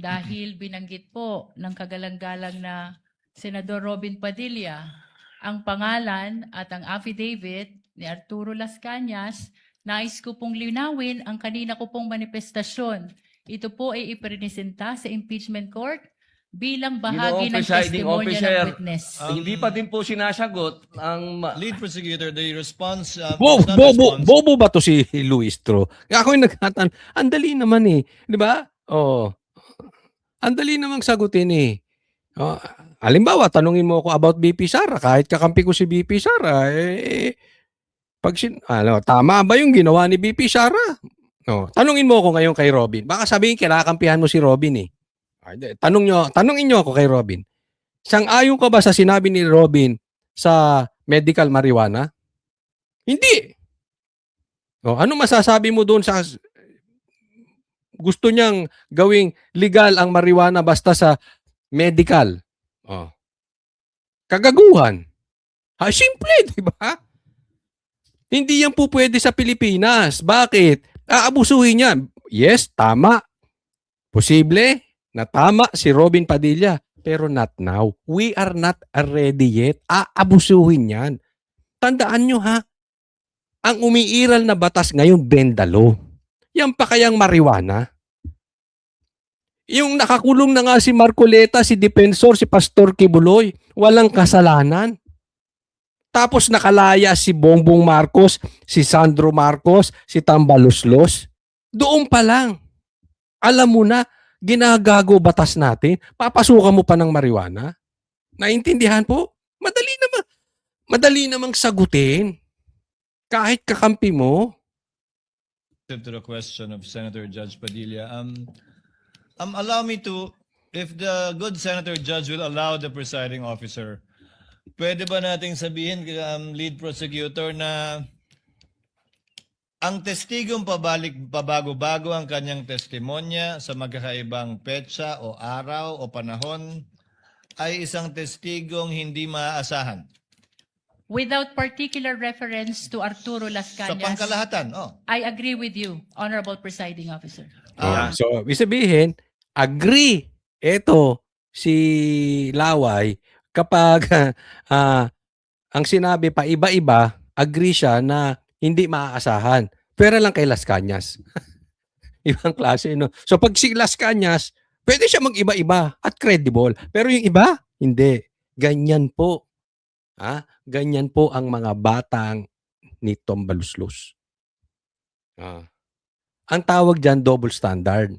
Dahil binanggit po ng kagalang-galang na Senador Robin Padilla ang pangalan at ang affidavit ni Arturo Las Cañas, nais ko pong linawin ang kanina ko pong manifestasyon. Ito po ay ipresenta sa impeachment court bilang bahagi ng Presiding testimonya Officer, ng witness. hindi pa din po sinasagot ang Lead prosecutor, the response... Bobo ba to si Luis Tro? Ako yung nagkatan. Ang dali naman eh. Di ba? Oh. Ang dali namang sagutin eh. Oh. Halimbawa, tanungin mo ako about BP Sara. Kahit kakampi ko si BP Sara, tama ba yung ginawa ni BP Sara? Oh. Tanungin mo ako ngayon kay Robin. Baka sabihin, kinakampihan mo si Robin eh. Tanungin nyo ako kay Robin. Sang-ayon ka ba sa sinabi ni Robin sa medical marijuana? Hindi. O, ano masasabi mo doon sa gusto niyang gawing legal ang marijuana basta sa medical? O. Kagaguhan. Simple, di ba? Hindi yan po pwede sa Pilipinas. Bakit? Aabusuhin yan. Yes, tama. Posible na tama si Robin Padilla, pero not now. We are not ready yet. Aabusuhin yan. Tandaan nyo ha, ang umiiral na batas ngayon, bendalo. Yan pa kayang marijuana? Yung nakakulong na nga si Marcoleta, si Defensor, si Pastor Kibuloy, walang kasalanan. Tapos nakalaya si Bongbong Marcos, si Sandro Marcos, si Tambaluslos. Doon pa lang. Alam mo na, ginagago batas natin. Papasukan mo pa ng marijuana. Naintindihan po? Madali namang sagutin. Kahit kakampi mo. To the question of Senator Judge Padilla, allow me to, if the good Senator Judge will allow the presiding officer, pwede ba nating sabihin, lead prosecutor, na ang testigong pabago-bago ang kanyang testimonya sa magkakaibang petsa o araw o panahon ay isang testigong hindi maaasahan? Without particular reference to Arturo Las Sa Cañas, pangkalahatan, I agree with you, Honorable Presiding Officer. So, ibig sabihin, agree. Ito, si Laway, kapag ang sinabi pa iba-iba, agree siya na hindi maaasahan. Pero lang kay Las Cañas. Ibang klase, no? So, pag si Las Cañas, pwede siya mag-iba-iba at credible. Pero yung iba, hindi. Ganyan po. Ganyan po ang mga batang ni Tom Baluslos. Ang tawag dyan, double standard.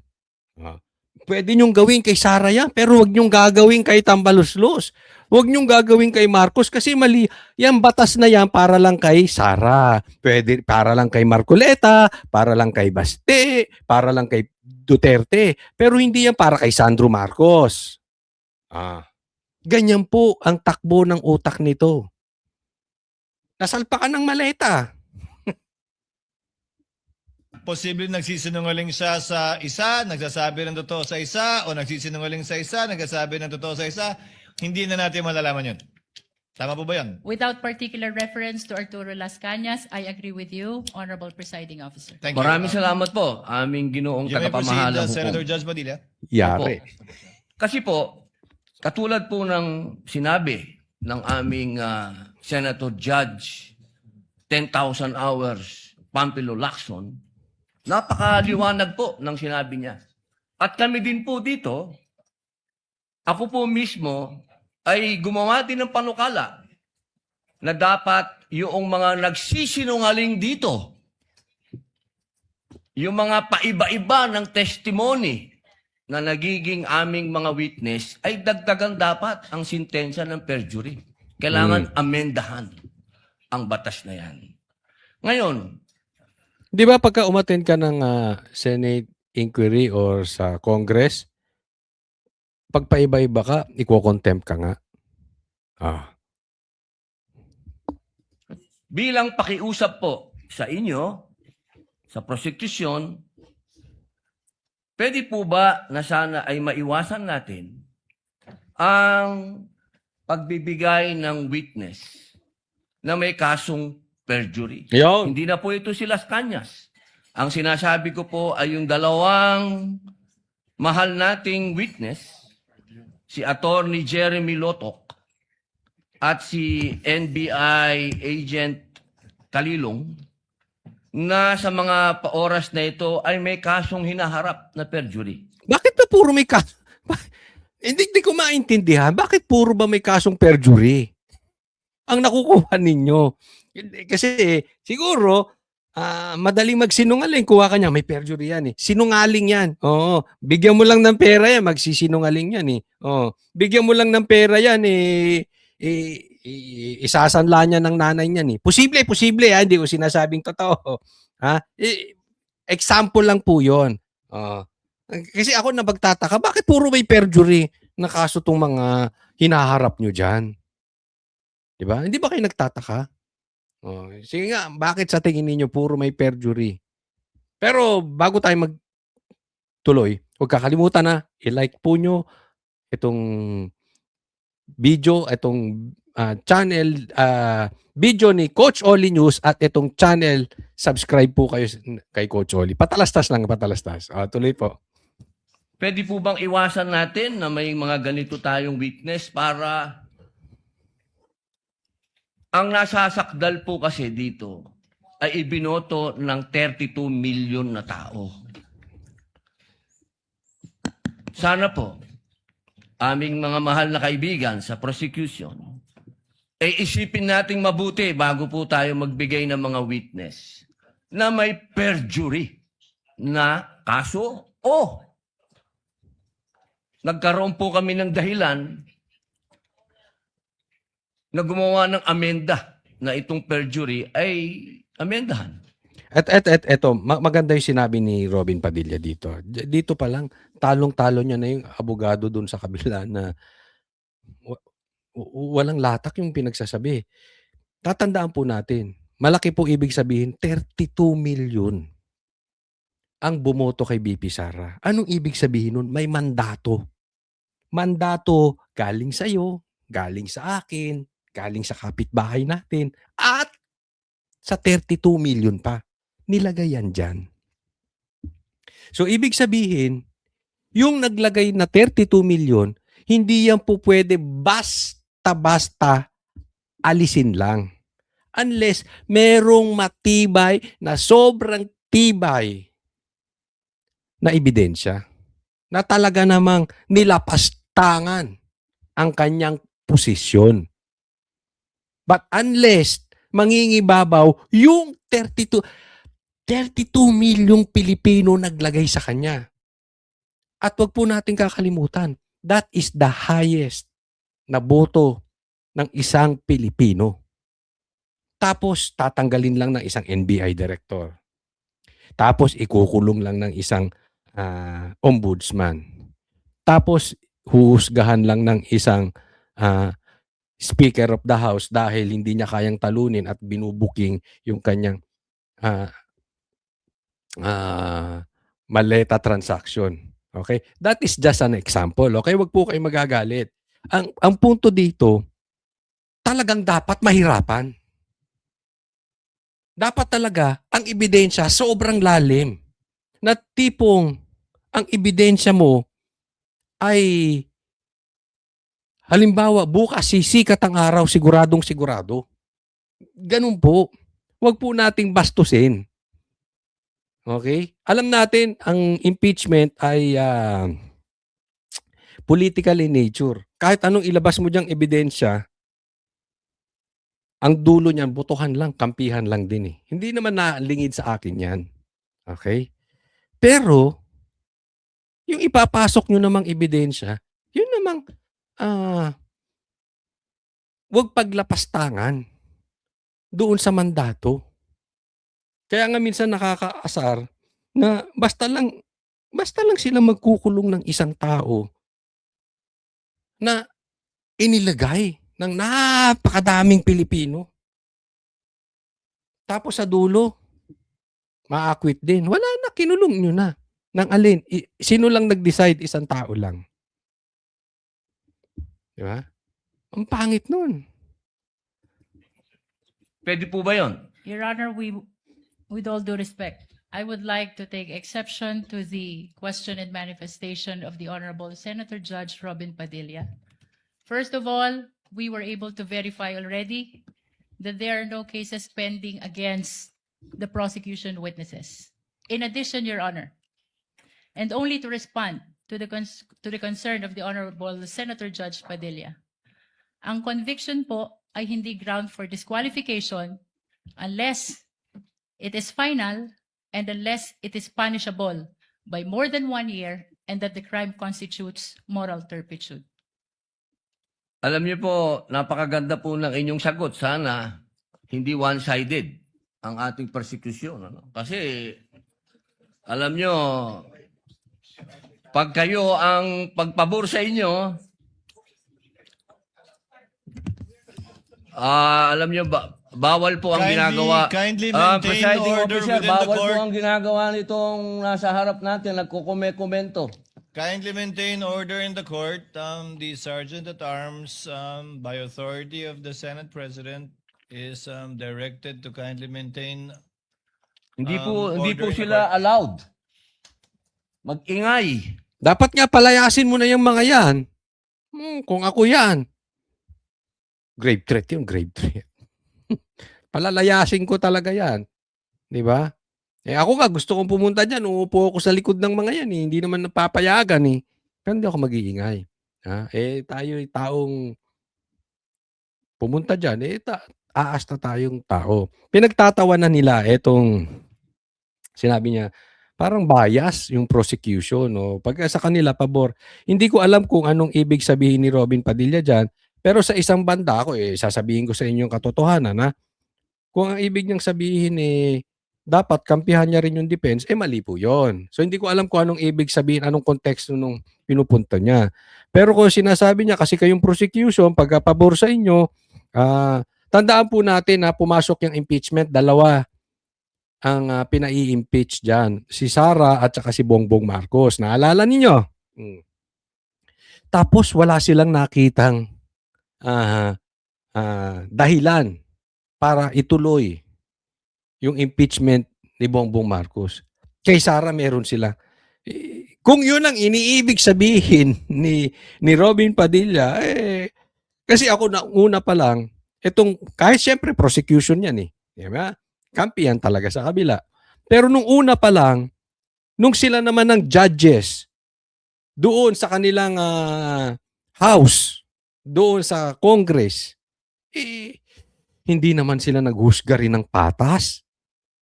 Pwede nyong gawin kay Sara yan, pero wag nyong gagawin kay Tambaluslos. Wag nyong gagawin kay Marcos kasi mali. Yan batas na yan para lang kay Sara. Pwede para lang kay Marcoleta, para lang kay Baste, para lang kay Duterte. Pero hindi yan para kay Sandro Marcos. Ganyan po ang takbo ng utak nito. Nasalpakan ng maleta. Posible nagsisinungaling siya sa isa, nagsasabi ng totoo sa isa, o nagsisinungaling sa isa, nagsasabi ng totoo sa isa, hindi na natin malalaman yun. Tama po ba yan? Without particular reference to Arturo Las Cañas, I agree with you, Honorable Presiding Officer. Thank you. Maraming salamat po, aming ginoong You may proceed, tagapamahalang Senator hukom. Judge Padilla. Yari. Kasi po, katulad po ng sinabi ng aming Senator Judge, 10,000 hours, Pampilo Lacson, napakaliwanag po ng sinabi niya. At kami din po dito, ako po mismo ay gumawa din ng panukala na dapat yung mga nagsisinungaling dito, yung mga paiba-iba ng testimony na nagiging aming mga witness, ay dagdagan dapat ang sintensya ng perjury. Kailangan amendahan ang batas na yan. Ngayon, Di ba pagka umattend ka ng Senate inquiry or sa Congress, pag paiba-iba ka, iko-contempt ka nga. bilang pakiusap po sa inyo, sa prosecution, pwede po ba na sana ay maiwasan natin ang pagbibigay ng witness na may kasong perjury? Yun. Hindi na po ito si Las Cañas. Ang sinasabi ko po ay yung dalawang mahal nating witness, si Attorney Jeremy Lotok at si NBI Agent Kalilong, na sa mga oras na ito ay may kasong hinaharap na perjury. Bakit ba puro may kaso? Hindi ko maintindihan. Bakit puro ba may kasong perjury? Ang nakukuha ninyo. Kasi siguro, madaling magsinungaling. Kuha ka niya, may perjury yan eh. Sinungaling yan. Oo. Bigyan mo lang ng pera yan, magsisinungaling yan eh. Oo. Bigyan mo lang ng pera yan eh, isasanla niya ng nanay niyan eh. Posible, hindi ko sinasabing totoo. Example lang po yun. Kasi ako nabagtataka, bakit puro may perjury na kaso tong mga hinaharap nyo dyan? Diba? Hindi ba kayo nagtataka? Sige nga, bakit sa tingin ninyo puro may perjury? Pero bago tayo magtuloy, huwag kakalimutan na i-like po nyo itong video, itong channel, video ni Coach Oli News at itong channel, subscribe po kayo kay Coach Oli. Patalastas lang, patalastas. Tuloy po. Pwede po bang iwasan natin na may mga ganito tayong witness para ang nasasakdal po kasi dito ay ibinoto ng 32 million na tao. Sana po, aming mga mahal na kaibigan sa prosecution, isipin nating mabuti bago po tayo magbigay ng mga witness na may perjury na kaso o nagkaroon po kami ng dahilan na gumawa ng amenda na itong perjury ay amendahan. At eto, maganda yung sinabi ni Robin Padilla dito. Dito pa lang, talong-talo niya na yung abogado doon sa kabila na walang latak yung pinagsasabi. Tatandaan po natin, malaki po ibig sabihin, 32 million ang bumoto kay BP Sara. Anong ibig sabihin nun? May mandato. Mandato galing sa iyo, galing sa akin, galing sa kapitbahay natin, at sa 32 million pa. Nilagay yan dyan. So, ibig sabihin, yung naglagay na 32 million, hindi yan po pwede basta-basta alisin lang. Unless merong matibay na sobrang tibay na ebidensya na talaga namang nilapastangan ang kanyang posisyon. But unless mangingibabaw yung 32 milyong Pilipino naglagay sa kanya. At wag po natin kakalimutan, that is the highest na boto ng isang Pilipino. Tapos tatanggalin lang ng isang NBI director. Tapos ikukulong lang ng isang ombudsman. Tapos huhusgahan lang ng isang Speaker of the House dahil hindi niya kayang talunin at binubuking yung kanyang maleta transaction. Okay? That is just an example. Okay? Wag po kayo magagalit. Ang punto dito, talagang dapat mahirapan. Dapat talaga ang ebidensya sobrang lalim. Na tipong ang ebidensya mo ay halimbawa bukas sisikat ang araw siguradong sigurado. Ganun po. Huwag po nating bastusin. Okay? Alam natin ang impeachment ay political in nature. Kahit anong ilabas mo diyang ebidensya, ang dulo niyan, botohan lang, kampihan lang din eh. Hindi naman nalingid sa akin yan. Okay? Pero, yung ipapasok nyo namang ebidensya, yun namang huwag paglapastangan doon sa mandato. Kaya nga minsan nakakaasar na basta lang sila magkukulong ng isang tao na inilagay ng napakadaming Pilipino. Tapos sa dulo, ma-acquit din. Wala na, kinulong nyo na. Nang alin? Sino lang nag-decide? Isang tao lang. Di ba? Ang pangit nun. Pwede po ba yun? Your Honor, with all due respect, I would like to take exception to the question and manifestation of the Honorable Senator Judge Robin Padilla. First of all, we were able to verify already that there are no cases pending against the prosecution witnesses. In addition, Your Honor, and only to respond to the concern of the Honorable Senator Judge Padilla, ang conviction po ay hindi ground for disqualification unless it is final and unless it is punishable by more than 1 year and that the crime constitutes moral turpitude. Alam niyo po, napakaganda po ng inyong sagot. Sana hindi one-sided ang ating persecution. Ano? Kasi, alam niyo, pag kayo ang pagpabor sa inyo, alam niyo, bawal po ang ginagawa. Kindly maintain Presiding order officer, within the bawal po court. ang ginagawa nitong nasa harap natin, nagkukume-komento. Kindly maintain order in the court. The Sergeant at Arms, by authority of the Senate President, is directed to kindly maintain. Hindi po Order in the sila court. allowed mag-ingay. Dapat nga palayasin mo na yung mga yan. Kung ako yan. Grave threat yun, grave threat. Palalayasin ko talaga yan. Di ba? Ako nga, gusto kong pumunta dyan. Uupo ako sa likod ng mga yan. Hindi naman napapayagan eh. Pero hindi ako mag-iingay. Tayo ay pumunta dyan, aasta tayong tao. Pinagtatawanan nila etong, sinabi niya, parang bias yung prosecution. No? Pag sa kanila, pabor. Hindi ko alam kung anong ibig sabihin ni Robin Padilla dyan, pero sa isang banda ako, sasabihin ko sa inyo yung katotohanan, ha? Kung ang ibig niyang sabihin dapat kampihan niya rin yung defense, mali po yun. So hindi ko alam kung anong ibig sabihin, anong konteksto nung pinupunta niya. Pero kung sinasabi niya, kasi kayong prosecution, pagkapabor sa inyo, tandaan po natin na pumasok yung impeachment, dalawa ang pinai-impeach dyan. Si Sara at saka si Bongbong Marcos. Naalala ninyo? Tapos wala silang nakitang dahilan para ituloy yung impeachment ni Bongbong Marcos. Kay Sara meron sila. Kung yun ang iniibig sabihin ni Robin Padilla, kasi ako na una pa lang, kahit syempre prosecution yan di ba? Kampihan talaga sa kabila. Pero nung una pa lang, nung sila naman ng judges, doon sa kanilang house, doon sa Congress, hindi naman sila naghusga rin ng patas.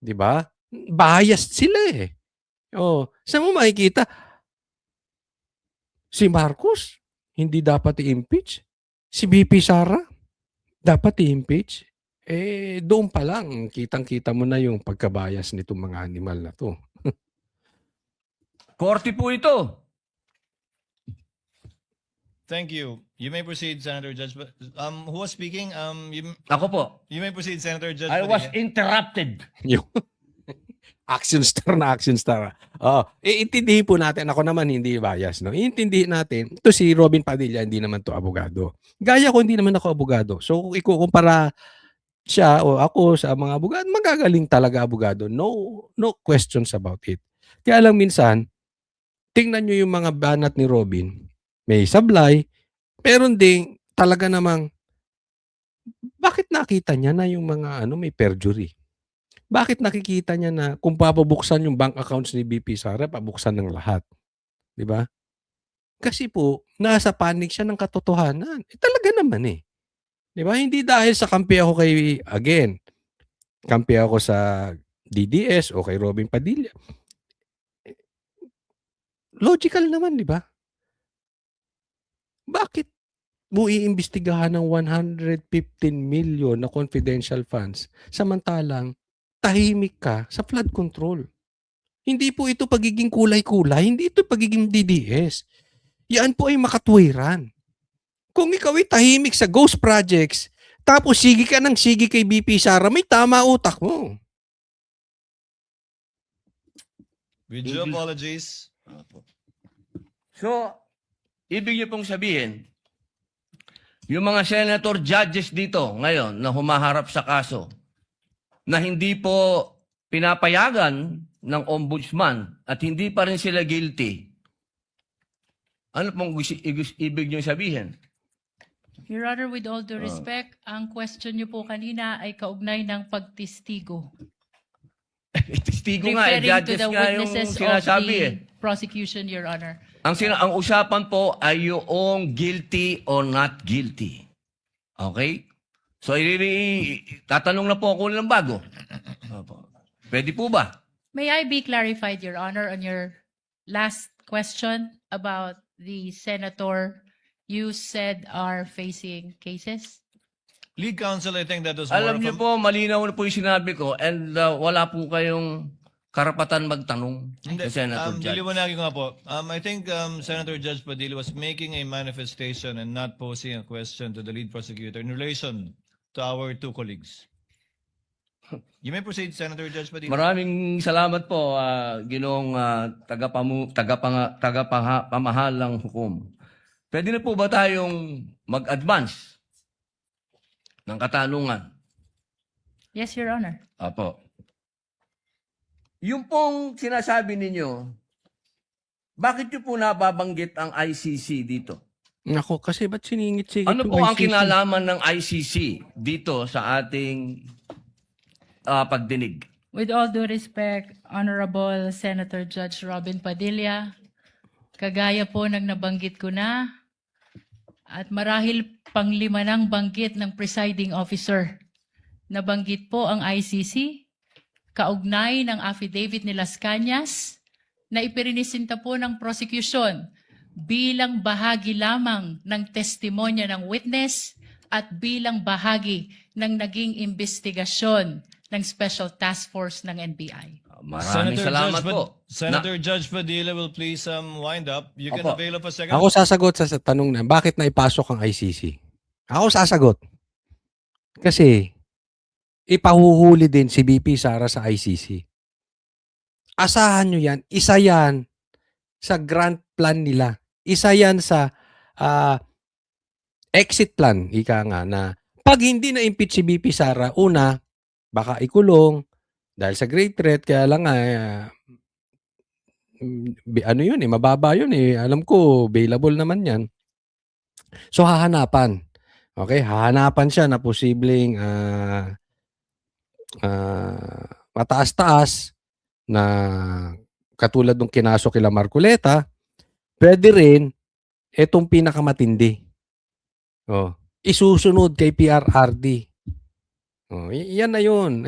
Di ba? Biased sila saan mo makikita? Si Marcos, hindi dapat i-impeach. Si BP Sara, dapat i-impeach. Doon pa lang, kitang-kita mo na yung pagkabayas nitong mga animal na to. Korte po ito. Thank you. You may proceed, Senator Judge. Who was speaking? Ako po. You may proceed, Senator Judge. I was Padilla. interrupted. Yung action star na action star. Iintindihin po natin, ako naman hindi bias. No? Iintindihin natin, ito si Robin Padilla, hindi naman to abogado. Gaya ko, hindi naman ako abogado. So kung ikukumpara siya o ako sa mga abogado, magagaling talaga abogado. No questions about it. Kaya lang minsan, tingnan nyo yung mga banat ni Robin. May sablay, pero hindi talaga namang, bakit nakita niya na yung mga may perjury? Bakit nakikita niya na kung papabuksan yung bank accounts ni BP Sara, pabuksan ng lahat? Di ba? Kasi po, nasa panic siya ng katotohanan. Talaga naman Di ba? Hindi dahil sa kampi ako kampi ako sa DDS o kay Robin Padilla. Logical naman, di ba? Bakit mo iimbestigahan ng 115 million na confidential funds samantalang tahimik ka sa flood control? Hindi po ito pagiging kulay-kulay, hindi ito pagiging DDS. Yan po ay makatwiran. Kung ikaw ay tahimik sa ghost projects, tapos sige ka ng sige kay BP Sara, may tama utak mo. With due apologies. So, ibig niyo pong sabihin, yung mga senator judges dito ngayon na humaharap sa kaso, na hindi po pinapayagan ng ombudsman at hindi pa rin sila guilty, ano pong ibig niyo sabihin? Your Honor, with all due respect, ang question niyo po kanina ay kaugnay ng pagtistigo. Testigo nga, Referring to judges the nga yung witnesses of sinasabi the prosecution, Your Honor. Ang usapan po ay yung guilty or not guilty. Okay? So, tatanong na po ako ng bago. Pwede po ba? May I be clarified, Your Honor, on your last question about the senator you said are facing cases? Lead counsel, I think that was more Alam of niyo po, malinaw na po yung sinabi ko and wala po kayong karapatan magtanong Hindi, sa Senator Judge. diliwanagin ko nga po. I think Senator Judge Padilla was making a manifestation and not posing a question to the lead prosecutor in relation to our two colleagues. You may proceed, Senator Judge Padilla. Maraming salamat po, Ginoong tagapamahalang hukom. Pwede na po ba tayong mag-advance ng katanungan? Yes, Your Honor. Apo. Yung pong sinasabi ninyo, bakit nyo po nababanggit ang ICC dito? Nako, kasi ba't siningit-singit Ano yung po ang ICC? kinalaman ng ICC dito sa ating pagdinig? With all due respect, Honorable Senator Judge Robin Padilla, kagaya po ng nabanggit ko na, At marahil panglima ng banggit ng presiding officer. Nabanggit po ang ICC, kaugnay ng affidavit ni Las Cañas na ipirinisinta po ng prosecution bilang bahagi lamang ng testimonya ng witness at bilang bahagi ng naging investigasyon ng Special Task Force ng NBI. Maraming salamat po. Senator Judge Padilla will please wind up. You can Opo. avail of a second. Ako sasagot sa tanong na bakit naipasok ang ICC. Ako sasagot. Kasi ipahuhuli din si BP Sara sa ICC. Asahan nyo yan. Isa yan sa grand plan nila. Isa yan sa exit plan, ika nga, na pag hindi na-impeach si BP Sara, una, baka ikulong dahil sa great threat, kaya lang ano yun mababa yun Alam ko, available naman yan. So, hahanapan. Okay, hahanapan siya na posibleng mataas-taas na katulad ng kinaso kila Marcoleta. Pwede rin etong pinakamatindi. Isusunod kay PRRD. Yan na yun.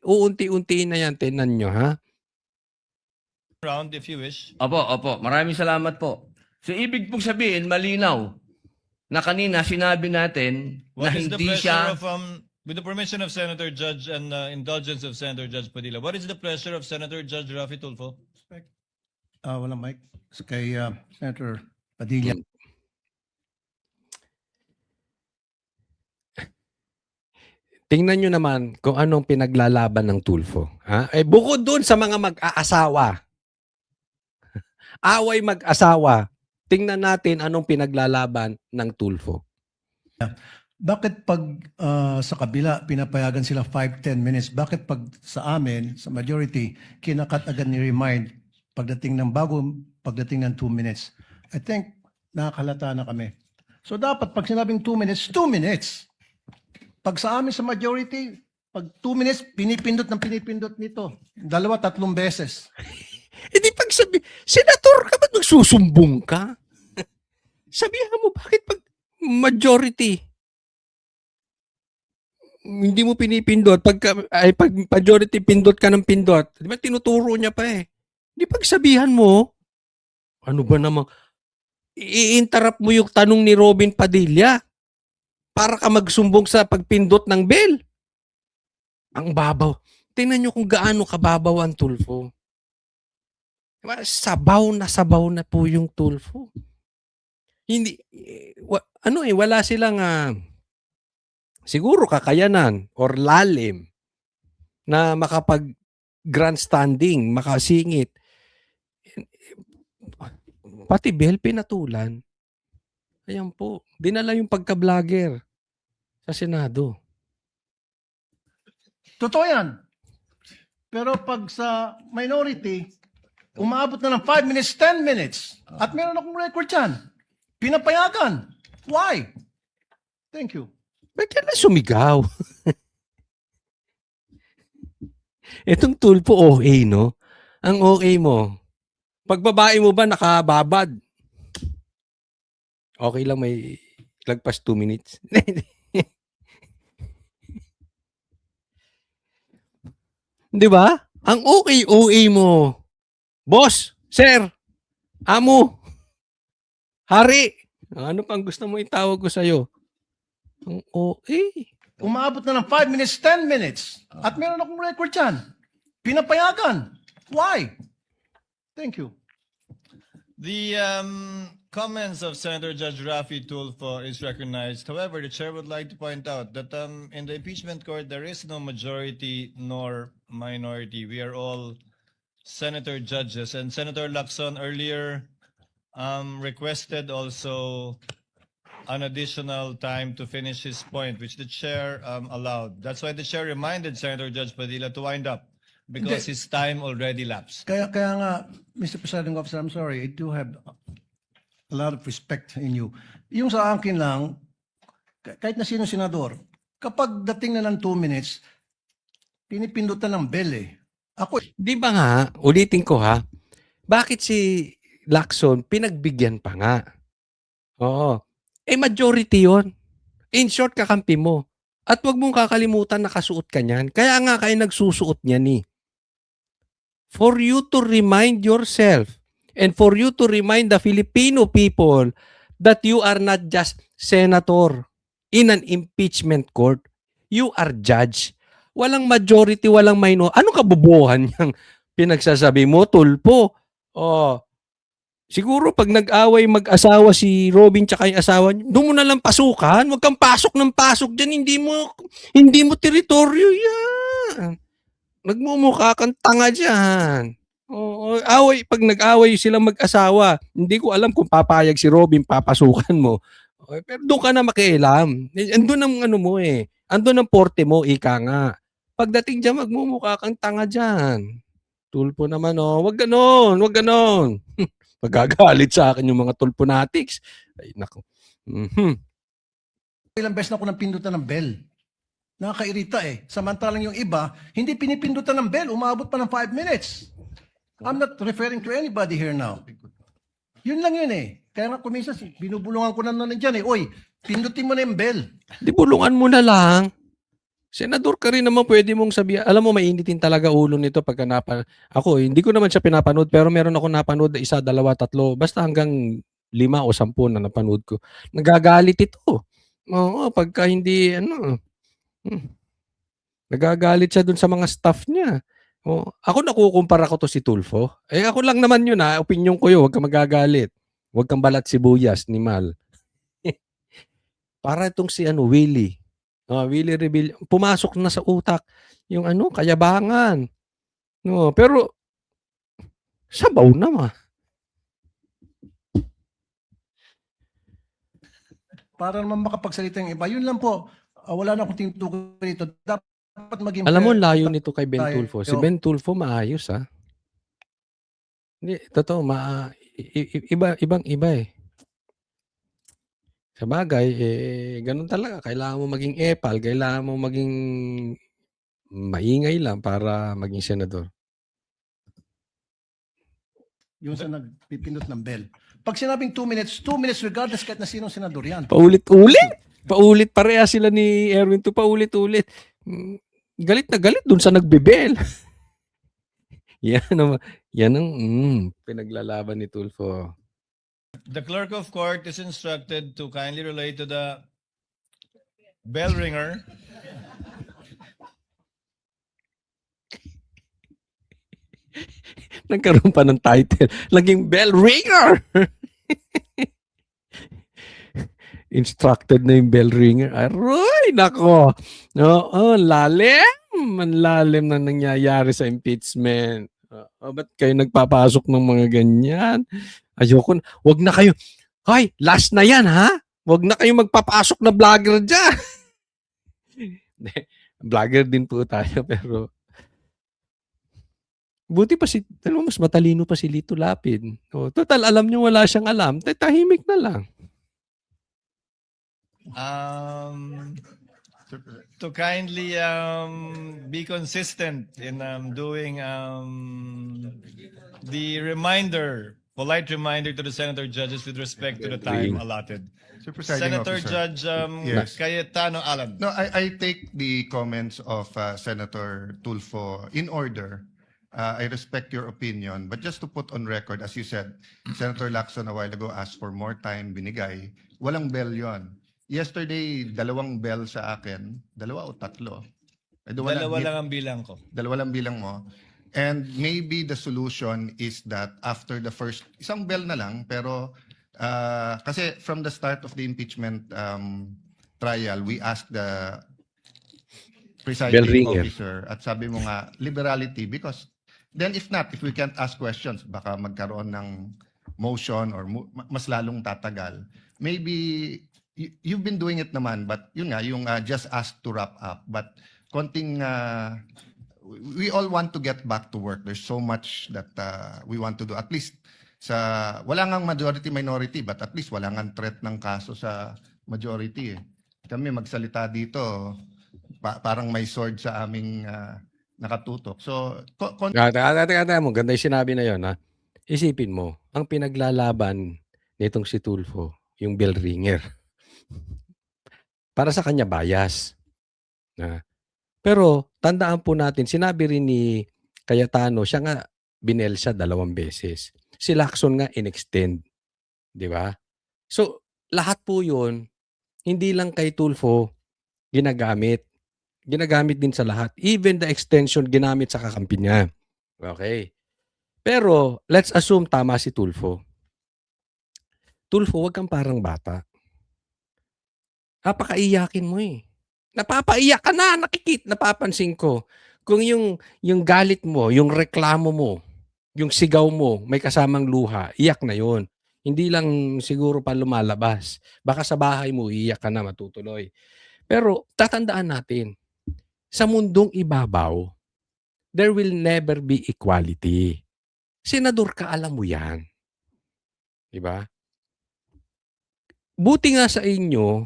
Uunti-unti na yan. Tingnan nyo, ha? Round if you wish. Opo. Maraming salamat po. So, ibig pong sabihin, malinaw na kanina sinabi natin na What is the hindi pleasure siya... of, with the permission of Senator Judge and indulgence of Senator Judge Padilla, what is the pleasure of Senator Judge Rafi Tulfo? Walang mic. Kay Senator Padilla. Tingnan nyo naman kung anong pinaglalaban ng Tulfo. Ha? Bukod doon sa mga mag-aasawa. Away mag-asawa. Tingnan natin anong pinaglalaban ng Tulfo. Bakit pag sa kabila pinapayagan sila 5-10 minutes, bakit pag sa amin, sa majority, kinakat agad ni remind pagdating ng 2 minutes? I think nakakalata na kami. So dapat pag sinabing 2 minutes, 2 minutes. Pag sa amin sa majority, pag 2 minutes, pinipindot nito. 2-3 beses. Hindi pag senator ka ba't magsusumbong ka? Sabihan mo, bakit pag majority? Hindi mo pinipindot. Pag majority, pindot ka ng pindot. Di ba tinuturo niya pa eh. Di pag sabihan mo, ano ba namang, i-interrupt mo yung tanong ni Robin Padilla para ka magsumbong sa pagpindot ng bell. Ang babaw. Tingnan nyo kung gaano kababaw ang Tulfo. Diba? Sabaw na po yung Tulfo. Hindi, wala silang siguro kakayanan or lalim na makapag grandstanding, makasingit. Pati bell pinatulan. Ayan po. Dinala yung pagka-vlogger sa Senado. Totoo yan. Pero pag sa minority, umabot na ng 5 minutes, 10 minutes. At meron akong record yan. Pinapayagan. Why? Thank you. Ba't ka na sumigaw? Itong Tulfo OA, no? Ang OA mo, pag babae mo ba nakababad? Okay lang may lagpas 2 minutes. Di ba? Ang OA mo. Boss, sir, amo, hari. Ano pang gusto mo itawag ko sa'yo? Ang OA. Umabot na ng 5 minutes, 10 minutes. At meron akong record yan. Pinapayagan. Why? Thank you. The comments of Senator Judge Rafi Tulfo is recognized. However, the chair would like to point out that in the impeachment court, there is no majority nor minority. We are all senator judges. And Senator Lacson earlier requested also an additional time to finish his point, which the chair allowed. That's why the chair reminded Senator Judge Padilla to wind up because his time already lapsed. Kaya nga, Mr. Presiding Officer, I'm sorry, I do have a lot of respect in you. Yung sa akin lang, kahit na sino senador, kapag dating na ng 2 minutes, pinipindutan ng bell eh. Ako, Di ba nga, ulitin ko ha, bakit si Lacson pinagbigyan pa nga? Oo. majority yon. In short, kakampi mo. At wag mong kakalimutan nakasuot ka niyan. Kaya nga kayo nagsusuot niyan eh. For you to remind yourself and for you to remind the Filipino people that you are not just senator in an impeachment court. You are judge. Walang majority, walang minor. Ano kabobohan niyang pinagsasabi mo, Tulpo? Oh, siguro pag nag-away mag-asawa si Robin tsaka yung asawa niya, doon mo na lang pasukan. Huwag kang pasok ng pasok dyan. Hindi mo teritoryo yan. Nagmumukha kang tanga dyan. Oo, pag nag-away silang mag-asawa, hindi ko alam kung papayag si Robin, papasukan mo. Okay, pero doon ka na makialam. Andun ang ano mo eh. Andun ang porte mo, ika nga. Pagdating dyan, magmumukha kang tanga dyan. Tulpo naman, oh. Wag ganon, wag ganon. Magagalit sa akin yung mga tulponatics. Ay, nako. Ilang beses na ako nang pindutan ng bell. Nakakairita eh. Samantalang yung iba, hindi pinipindutan ng bell. Umabot pa ng 5 minutes. I'm not referring to anybody here now. Yun lang yun eh. Kaya nga kuminsan, binubulungan ko na nandiyan eh. Oy, pindutin mo na yung bell. Di bulungan mo na lang. Senador ka rin naman, pwede mong sabihin. Alam mo, mainitin talaga ulo nito pagka ako, hindi ko naman siya pinapanood, pero meron ako napanood na 1, 2, 3, basta hanggang 5 o 10 na napanood ko. Nagagalit ito. Oo, pagka hindi, nagagalit siya dun sa mga staff niya. Oh, ako nakukumpara ko to si Tulfo. Ako lang naman yun opinion ko yun, huwag kang magagalit. Huwag kang balat sibuyas ni Mal. Para itong si Willie. Willie Rebellion. Pumasok na sa utak yung kayabangan. No, pero sabaw naman. Para naman makapagsalita yung iba. Yun lang po. Wala na akong tinutukoy dito. Dapat maging Alam mo, fair. layo nito kay Ben tayo. Tulfo. Si Ben Tulfo maayos Hindi, totoo, ibang-iba eh. Sa bagay, ganun talaga. Kailangan mo maging epal, kailangan mo maging maingay lang para maging senador. Yung sa nagpipindot ng bell. Pag sinabing 2 minutes regardless kahit na sinong senador yan. Paulit-ulit. Paulit pareha sila ni Erwin to paulit-ulit. Galit na galit dun sa nagbebel. yan ang pinaglalaban ni Tulfo. The clerk of court is instructed to kindly relate to the bell ringer. Nagkaroon pa ng title. Laging bell ringer. Instructed na yung bell ringer. Aroy, nako. Oo, lalim. Ang lalim na nangyayari sa impeachment. Ba't kayo nagpapasok ng mga ganyan? Ayoko na. Wag na kayo. Hoy, last na yan, ha? Wag na kayo magpapasok na vlogger dyan. Vlogger din po tayo, pero buti pa mas matalino pa si Lito Lapid. Total, alam nyo wala siyang alam. Tahimik na lang. To kindly be consistent in doing the polite reminder to the senator judges with respect to the time allotted. Senator Judge Yes. Cayetano Alan. No, I take the comments of Senator Tulfo in order. I respect your opinion, but just to put on record, as you said, Senator Lacson a while ago asked for more time, binigay. Walang bell yon. Yesterday, 2 bell sa akin. 2 o 3? Dalawa lang ang bilang ko. 2 lang bilang mo. And maybe the solution is that after the first, isang bell na lang, pero kasi from the start of the impeachment trial, we asked the Bell presiding ringer. officer at sabi mo nga, liberality, because then if we can't ask questions, baka magkaroon ng motion or mas lalong tatagal. Maybe you've been doing it naman, but yun nga, yung just ask to wrap up. But konting, we all want to get back to work. There's so much that we want to do. At least, wala ngang majority-minority, but at least wala ngang threat ng kaso sa majority. Kami magsalita dito, parang may sword sa aming nakatutok. So, Teka mo, ganda yung sinabi na yun, ha? Isipin mo, ang pinaglalaban nitong si Tulfo, yung bell ringer. para sa kanya bias. Pero tandaan po natin, sinabi rin ni Cayetano, siya nga binelsa 2 beses. Si Lacson nga in-extend, 'di ba? So, lahat po 'yun, hindi lang kay Tulfo ginagamit. Ginagamit din sa lahat. Even the extension ginamit sa kakampi niya. Okay. Pero let's assume tama si Tulfo. Tulfo, wag kang parang bata. Napakaiyakin mo eh. Napapaiyak ka na, napapansin ko. Kung yung galit mo, yung reklamo mo, yung sigaw mo, may kasamang luha, iyak na yon. Hindi lang siguro pa lumalabas. Baka sa bahay mo, iyak ka na, matutuloy. Pero tatandaan natin, sa mundong ibabaw, there will never be equality. Senador ka, alam mo yan. Diba? Buti nga sa inyo,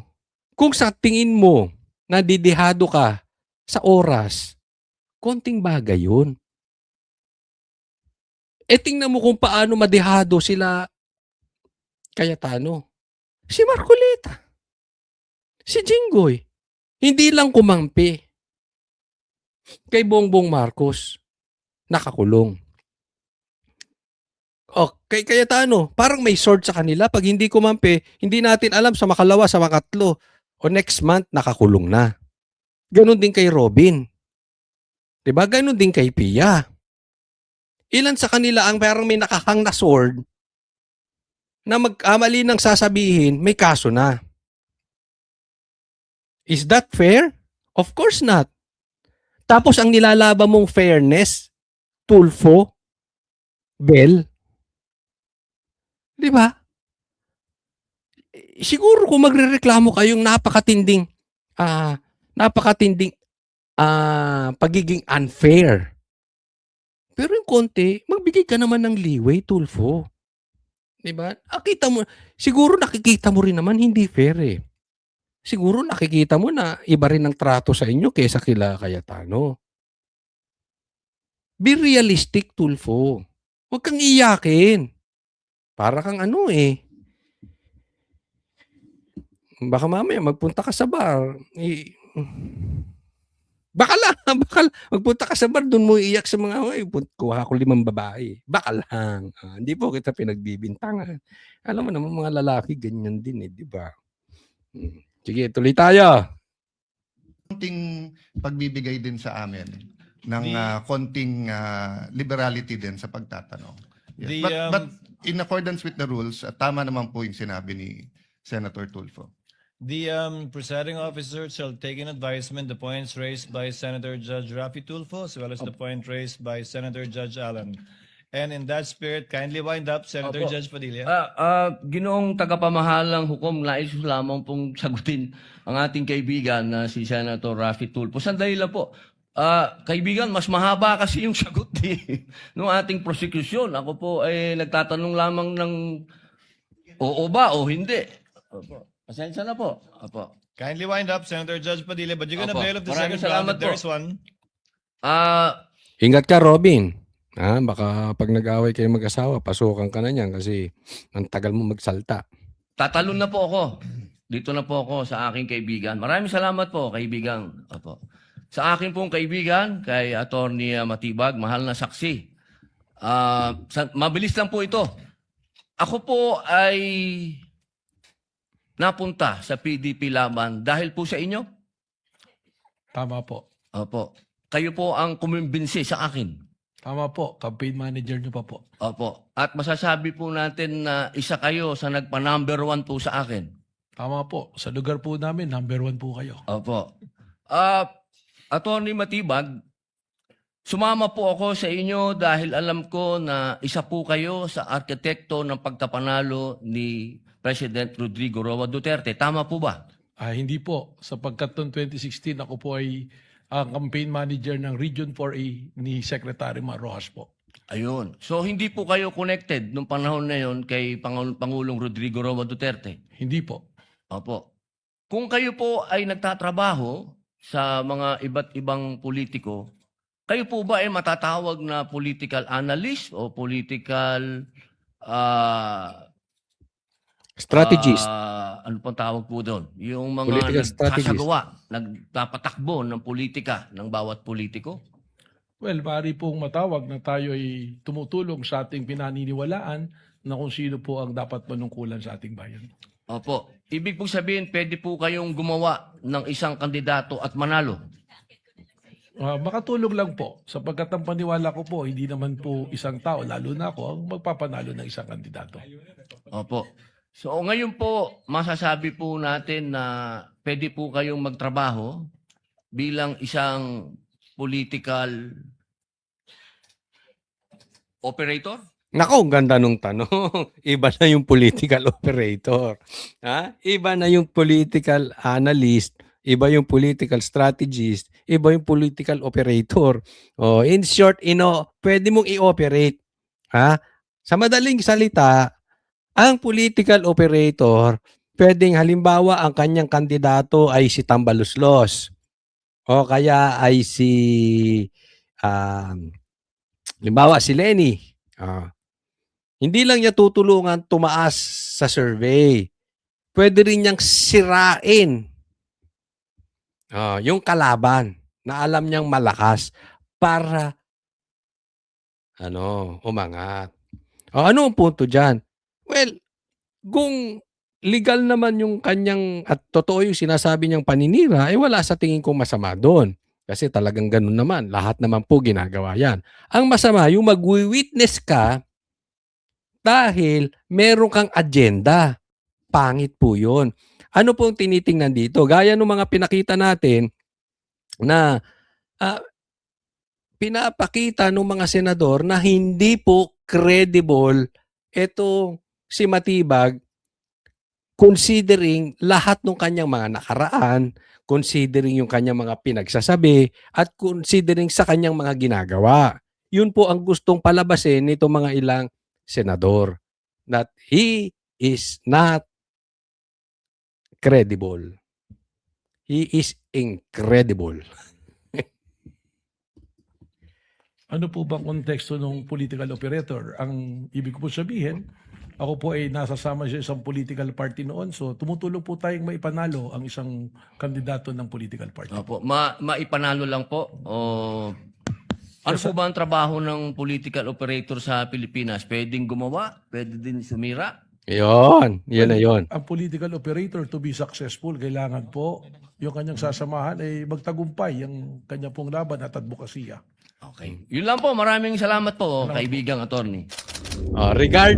kung sa tingin mo, nadidihado ka sa oras, konting bagay yun. E tingnan mo kung paano madihado sila Cayetano. Si Marcoleta. Si Jinggoy. Hindi lang kumampi. Kay Bongbong Marcos. Nakakulong. O, kay Cayetano, parang may sword sa kanila. Pag hindi kumampi, hindi natin alam sa makalawa, sa makatlo. O next month, nakakulong na. Ganon din kay Robin. Diba? Ganon din kay Pia. Ilan sa kanila ang parang may nakahang na sword na magkamali ng sasabihin, may kaso na. Is that fair? Of course not. Tapos ang nilalaban mong fairness, Tulfo, Bell, di ba? Siguro kung magrereklamo kayong napakatinding pagiging unfair. Pero yung konti, magbigay ka naman ng leeway, Tulfo. Diba? Siguro nakikita mo rin naman hindi fair eh. Siguro nakikita mo na iba rin ang trato sa inyo kaysa kila Cayetano. Be realistic, Tulfo. Huwag kang iyakin. Para kang ano eh. Baka mamaya magpunta ka sa bar. Baka magpunta ka sa bar, doon mo iiyak sa mga, kuha ko 5 babae. Baka lang. Hindi po kita pinagbibintangan. Alam mo naman mga lalaki, ganyan din eh, di ba? Sige, tuloy tayo. Konting pagbibigay din sa amin ng konting liberality din sa pagtatanong. Yes. But in accordance with the rules, tama naman po yung sinabi ni Senator Tulfo. The presiding officer shall take in advisement the points raised by Senator Judge Rafi Tulfo as well as the point raised by Senator Judge Allen. And in that spirit, kindly wind up, Senator Opo. Judge Padilla. Ginoong tagapamahalang hukom, nais ko lamang pong sagutin ang ating kaibigan na si Senator Rafi Tulfo. Sandali lang po. Kaibigan, mas mahaba kasi yung sagot ng ating prosecution. Ako po ay nagtatanong lamang ng oo ba o hindi. Opo. Pasensya na po. Opo. Kindly wind up, Senator Judge Padilla, but you're gonna Opo. bail of the Maraming second round salamat if there's po. one. Ingat ka, Robin. Baka pag nag-away kayo mag-asawa, pasukan ka na niyan kasi ang tagal mo magsalta. Tatalon na po ako. Dito na po ako sa aking kaibigan. Maraming salamat po, kaibigan. Opo. Sa akin pong kaibigan, kay Attorney Matibag, mahal na saksi. Mabilis lang po ito. Ako po ay napunta sa PDP laban dahil po sa inyo. Tama po. Opo. Kayo po ang kumimbinsi sa akin. Tama po. Campaign manager nyo pa po. Opo. At masasabi po natin na isa kayo sa nagpa-number 1 po sa akin. Tama po. Sa lugar po namin, number 1 po kayo. Opo. Attorney Matibag, sumama po ako sa inyo dahil alam ko na isa po kayo sa arkitekto ng pagkapanalo ni President Rodrigo Roa Duterte. Tama po ba? Hindi po. Sapagkat noong 2016, ako po ay ang campaign manager ng Region 4A ni Secretary Mar Rojas po. Ayun. So hindi po kayo connected nung panahon na yon kay Pangulong Rodrigo Roa Duterte? Hindi po. Opo. Kung kayo po ay nagtatrabaho sa mga iba't ibang politiko, kayo po ba ay matatawag na political analyst o political Strategist. Ano pang tawag po doon? Yung mga Political strategist. nagsasagawa, nagpapatakbo ng politika ng bawat politiko. Well, maaari pong matawag na tayo ay tumutulong sa ating pinaniniwalaan na kung sino po ang dapat manungkulan sa ating bayan. Opo. Ibig po sabihin, pwede po kayong gumawa ng isang kandidato at manalo. Makatulong lang po, sapagkat ang paniwala ko po, hindi naman po isang tao, lalo na ako, ang magpapanalo ng isang kandidato. Opo. So ngayon po, masasabi po natin na pwede po kayong magtrabaho bilang isang political operator? Nako, ang ganda nung tanong. Iba na yung political operator. Ha? Iba na yung political analyst, iba yung political strategist, iba yung political operator. Oh, in short, pwede mong i-operate. Ha? Sa madaling salita, ang political operator, pwedeng halimbawa ang kanyang kandidato ay si Tambaluslos. O kaya ay si halimbawa si Lenny. Hindi lang niya tutulungan tumaas sa survey. Pwede rin niyang sirain yung kalaban na alam niyang malakas para umangat. Ano ang punto dyan? Well, kung legal naman yung kanyang at totoo yung sinasabi niyang paninira, wala sa tingin ko masama doon. Kasi talagang ganun naman. Lahat naman po ginagawa yan. Ang masama, yung mag-witness ka dahil meron kang agenda. Pangit po yun. Ano pong tinitingnan dito? Gaya ng mga pinakita natin na pinapakita ng mga senador na hindi po credible ito si Matibag considering lahat ng kanyang mga nakaraan, considering yung kanyang mga pinagsasabi, at considering sa kanyang mga ginagawa. Yun po ang gustong palabasin nito mga ilang senador. That he is not credible. He is incredible. Ano po bang konteksto ng political operator? Ang ibig ko po sabihin, ako po ay nasasama sa isang political party noon. So tumutulong po tayong maipanalo ang isang kandidato ng political party. Opo. Maipanalo lang po. Ano po ba ang trabaho ng political operator sa Pilipinas? Pwedeng gumawa? Pwede din sumira? Yun na yun. Ang political operator to be successful, kailangan po yung kanyang sasamahan ay magtagumpay ang kanya pong laban at advokasya. Okay. Yun lang po. Maraming salamat po, kaibigang attorney. Regard